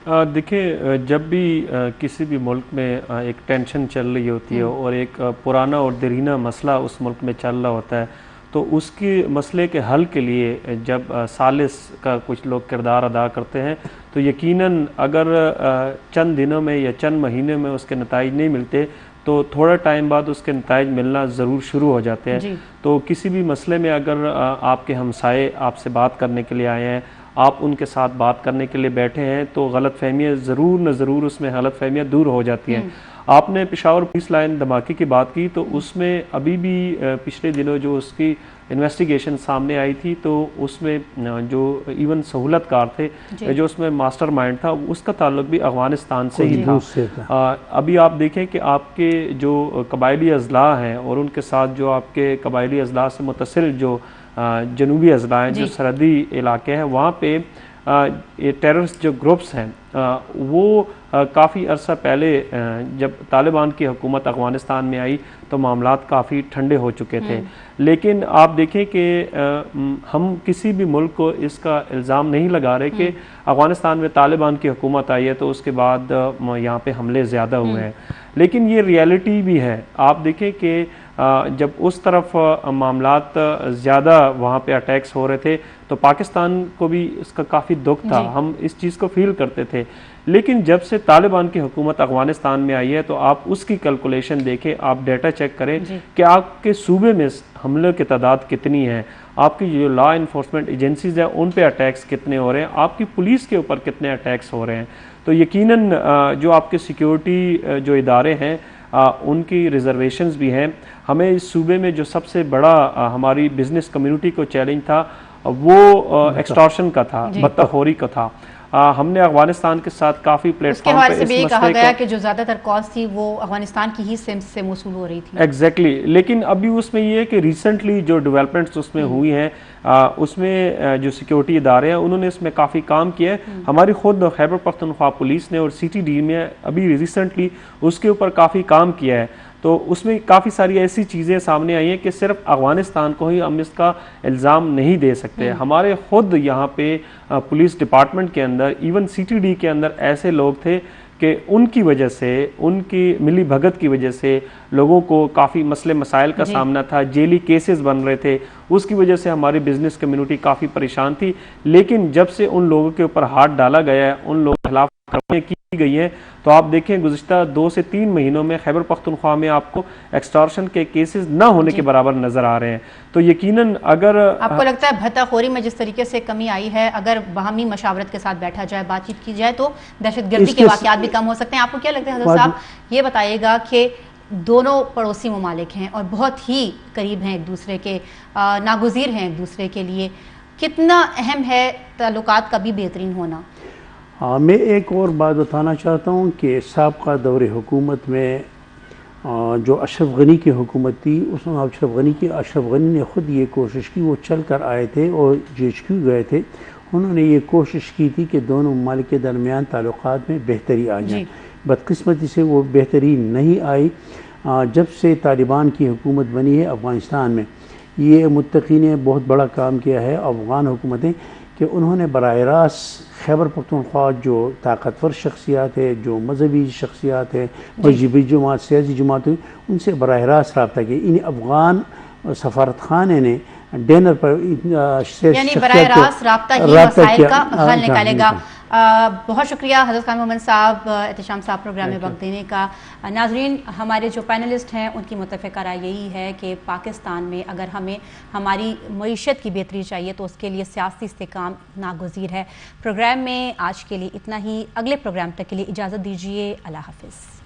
देखिए, जब भी किसी भी मुल्क में एक टेंशन चल रही होती है और एक पुराना और देरीना मसला उस मुल्क में चल रहा होता है, तो उसके मसले के हल के लिए जब सालिस का कुछ लोग किरदार अदा करते हैं, तो यकीनन अगर चंद दिनों में या चंद महीने में उसके नताइज नहीं मिलते तो थोड़ा टाइम बाद उसके नताइज मिलना ज़रूर शुरू हो जाते हैं। तो किसी भी मसले में अगर आपके हमसाए आपसे बात करने के लिए आए हैं, आप उनके साथ बात करने के लिए बैठे हैं, तो गलतफहमियाँ ज़रूर न ज़रूर उसमें गलतफहमियाँ दूर हो जाती हैं। आपने पेशावर पुलिस लाइन धमाके की बात की, तो उसमें अभी भी पिछले दिनों जो उसकी इन्वेस्टिगेशन सामने आई थी, तो उसमें जो इवन सहूलतकार थे, जो उसमें मास्टरमाइंड था, उसका ताल्लुक भी अफगानिस्तान से ही था। अभी आप देखें कि आपके जो कबायली अजला हैं और उनके साथ जो आपके कबायली अजला से मुतसिल जो जनूबी अजला हैं, जो सरहदी इलाके हैं, वहाँ पे ये टेररिस्ट जो ग्रुप्स हैं वो काफ़ी अरसा पहले जब तालिबान की हुकूमत अफ़गानिस्तान में आई तो मामलात काफ़ी ठंडे हो चुके थे। लेकिन आप देखें कि हम किसी भी मुल्क को इसका इल्ज़ाम नहीं लगा रहे कि अफ़गानिस्तान में तालिबान की हुकूमत आई है तो उसके बाद यहाँ पे हमले ज़्यादा हुए हैं, लेकिन ये रियलिटी भी है। आप देखें कि जब उस तरफ मामलात ज़्यादा वहाँ पे अटैक्स हो रहे थे तो पाकिस्तान को भी इसका काफ़ी दुख था, हम इस चीज़ को फील करते थे। लेकिन जब से तालिबान की हुकूमत अफ़गानिस्तान में आई है तो आप उसकी कैलकुलेशन देखें, आप डेटा चेक करें कि आपके सूबे में हमलों की तादाद कितनी है, आपकी जो लॉ इन्फोर्समेंट एजेंसीज़ हैं उन पे अटैक्स कितने हो रहे हैं, आपकी पुलिस के ऊपर कितने अटैक्स हो रहे हैं। तो यकीनन जो आपके सिक्योरिटी जो इदारे हैं उनकी रिजर्वेशंस भी हैं। हमें इस सूबे में जो सबसे बड़ा हमारी बिजनेस कम्युनिटी को चैलेंज था वो एक्सटॉर्शन का था, बत्ताखोरी का था। हमने अफगानिस्तान के साथ काफ़ी प्लेटफॉर्म पे इस मसले कहा गया कि जो ज़्यादातर कॉस्ट थी वो अफगानिस्तान की ही सिम से मौसूल हो रही थी। एग्जैक्टली लेकिन अभी उसमें ये है कि रिसेंटली जो डेवलपमेंट्स उसमें हुई हैं उसमें जो सिक्योरिटी इदारे हैं उन्होंने इसमें काफ़ी काम किया है। हमारी खुद खैबर पख्तूनख्वा पुलिस ने और CTD में अभी रिसेंटली उसके ऊपर काफ़ी काम किया है। तो उसमें काफ़ी सारी ऐसी चीज़ें सामने आई हैं कि सिर्फ अफ़गानिस्तान को ही हम इसका इल्ज़ाम नहीं दे सकते। हमारे खुद यहाँ पे पुलिस डिपार्टमेंट के अंदर, इवन CTD के अंदर ऐसे लोग थे कि उनकी वजह से, उनकी मिली भगत की वजह से लोगों को काफ़ी मसले मसाइल का सामना था, जेली केसेस बन रहे थे, उसकी वजह से हमारी बिजनेस कम्युनिटी काफ़ी परेशान थी। लेकिन जब से उन लोगों के ऊपर हाथ डाला गया है, उन लोगों के खिलाफ कार्रवाई की गई है, तो आप देखें गुज़िश्ता 2 से 3 महीनों में खैबर पख्तूनख्वा में आपको एक्सटॉर्शन के केसेस ना होने के बराबर नजर आ रहे हैं। तो यकीनन अगर आपको लगता है भत्ताखोरी में जिस तरीके से कमी आई है, अगर बाहमी मशावरत के साथ बैठा जाए, बातचीत की जाए, तो दहशतगर्दी के वाक़यात भी कम हो सकते हैं। आपको क्या लगता है हज़रत साहब, ये बताइएगा कि दोनों पड़ोसी ममालिक हैं और बहुत ही करीब हैं एक दूसरे के, नागुज़ीर हैं एक दूसरे के लिए, कितना अहम है ताल्लुकात का भी बेहतरीन होना? मैं एक और बात बताना चाहता हूँ कि साबका दौरे हुकूमत में जो अशरफ गनी की हुकूमत थी, उसमें अशरफ गनी ने ख़ुद ये कोशिश की, वो चल कर आए थे और GHQ गए थे, उन्होंने ये कोशिश की थी कि दोनों ममालिक के दरमियान ताल्लुकात में बेहतरी आ जाए। बदकिस्मती से वो बेहतरी नहीं आई। जब से तालिबान की हुकूमत बनी है अफ़गानिस्तान में, ये मुत्तक़ी ने बहुत बड़ा काम किया है अफ़गान हुकूमतें कि उन्होंने बराह रास्त खैबर पख्तूनख्वा जो ताकतवर शख्सियात है, जो मजहबी शख्सियात है, मजहबी जमात, सियासी जमात, उनसे बराह रास्त रब्ता किया। इन अफ़गान सफारत खाने ने डिनर पर यानी बराह रास्त रब्ता ही मसाइल का हल निकालेगा। बहुत शुक्रिया हज़रत खान मोहम्मद साहब, एहतशाम साहब प्रोग्राम में वक्त देने का। नाजरीन, हमारे जो पैनलिस्ट हैं उनकी मुत्तफ़िक़ा राय यही है कि पाकिस्तान में अगर हमें हमारी मईशत की बेहतरी चाहिए तो उसके लिए सियासी इस्तेकाम नागुज़ीर है। प्रोग्राम में आज के लिए इतना ही। अगले प्रोग्राम तक के लिए इजाज़त दीजिए। अल्लाह हाफ़िज़।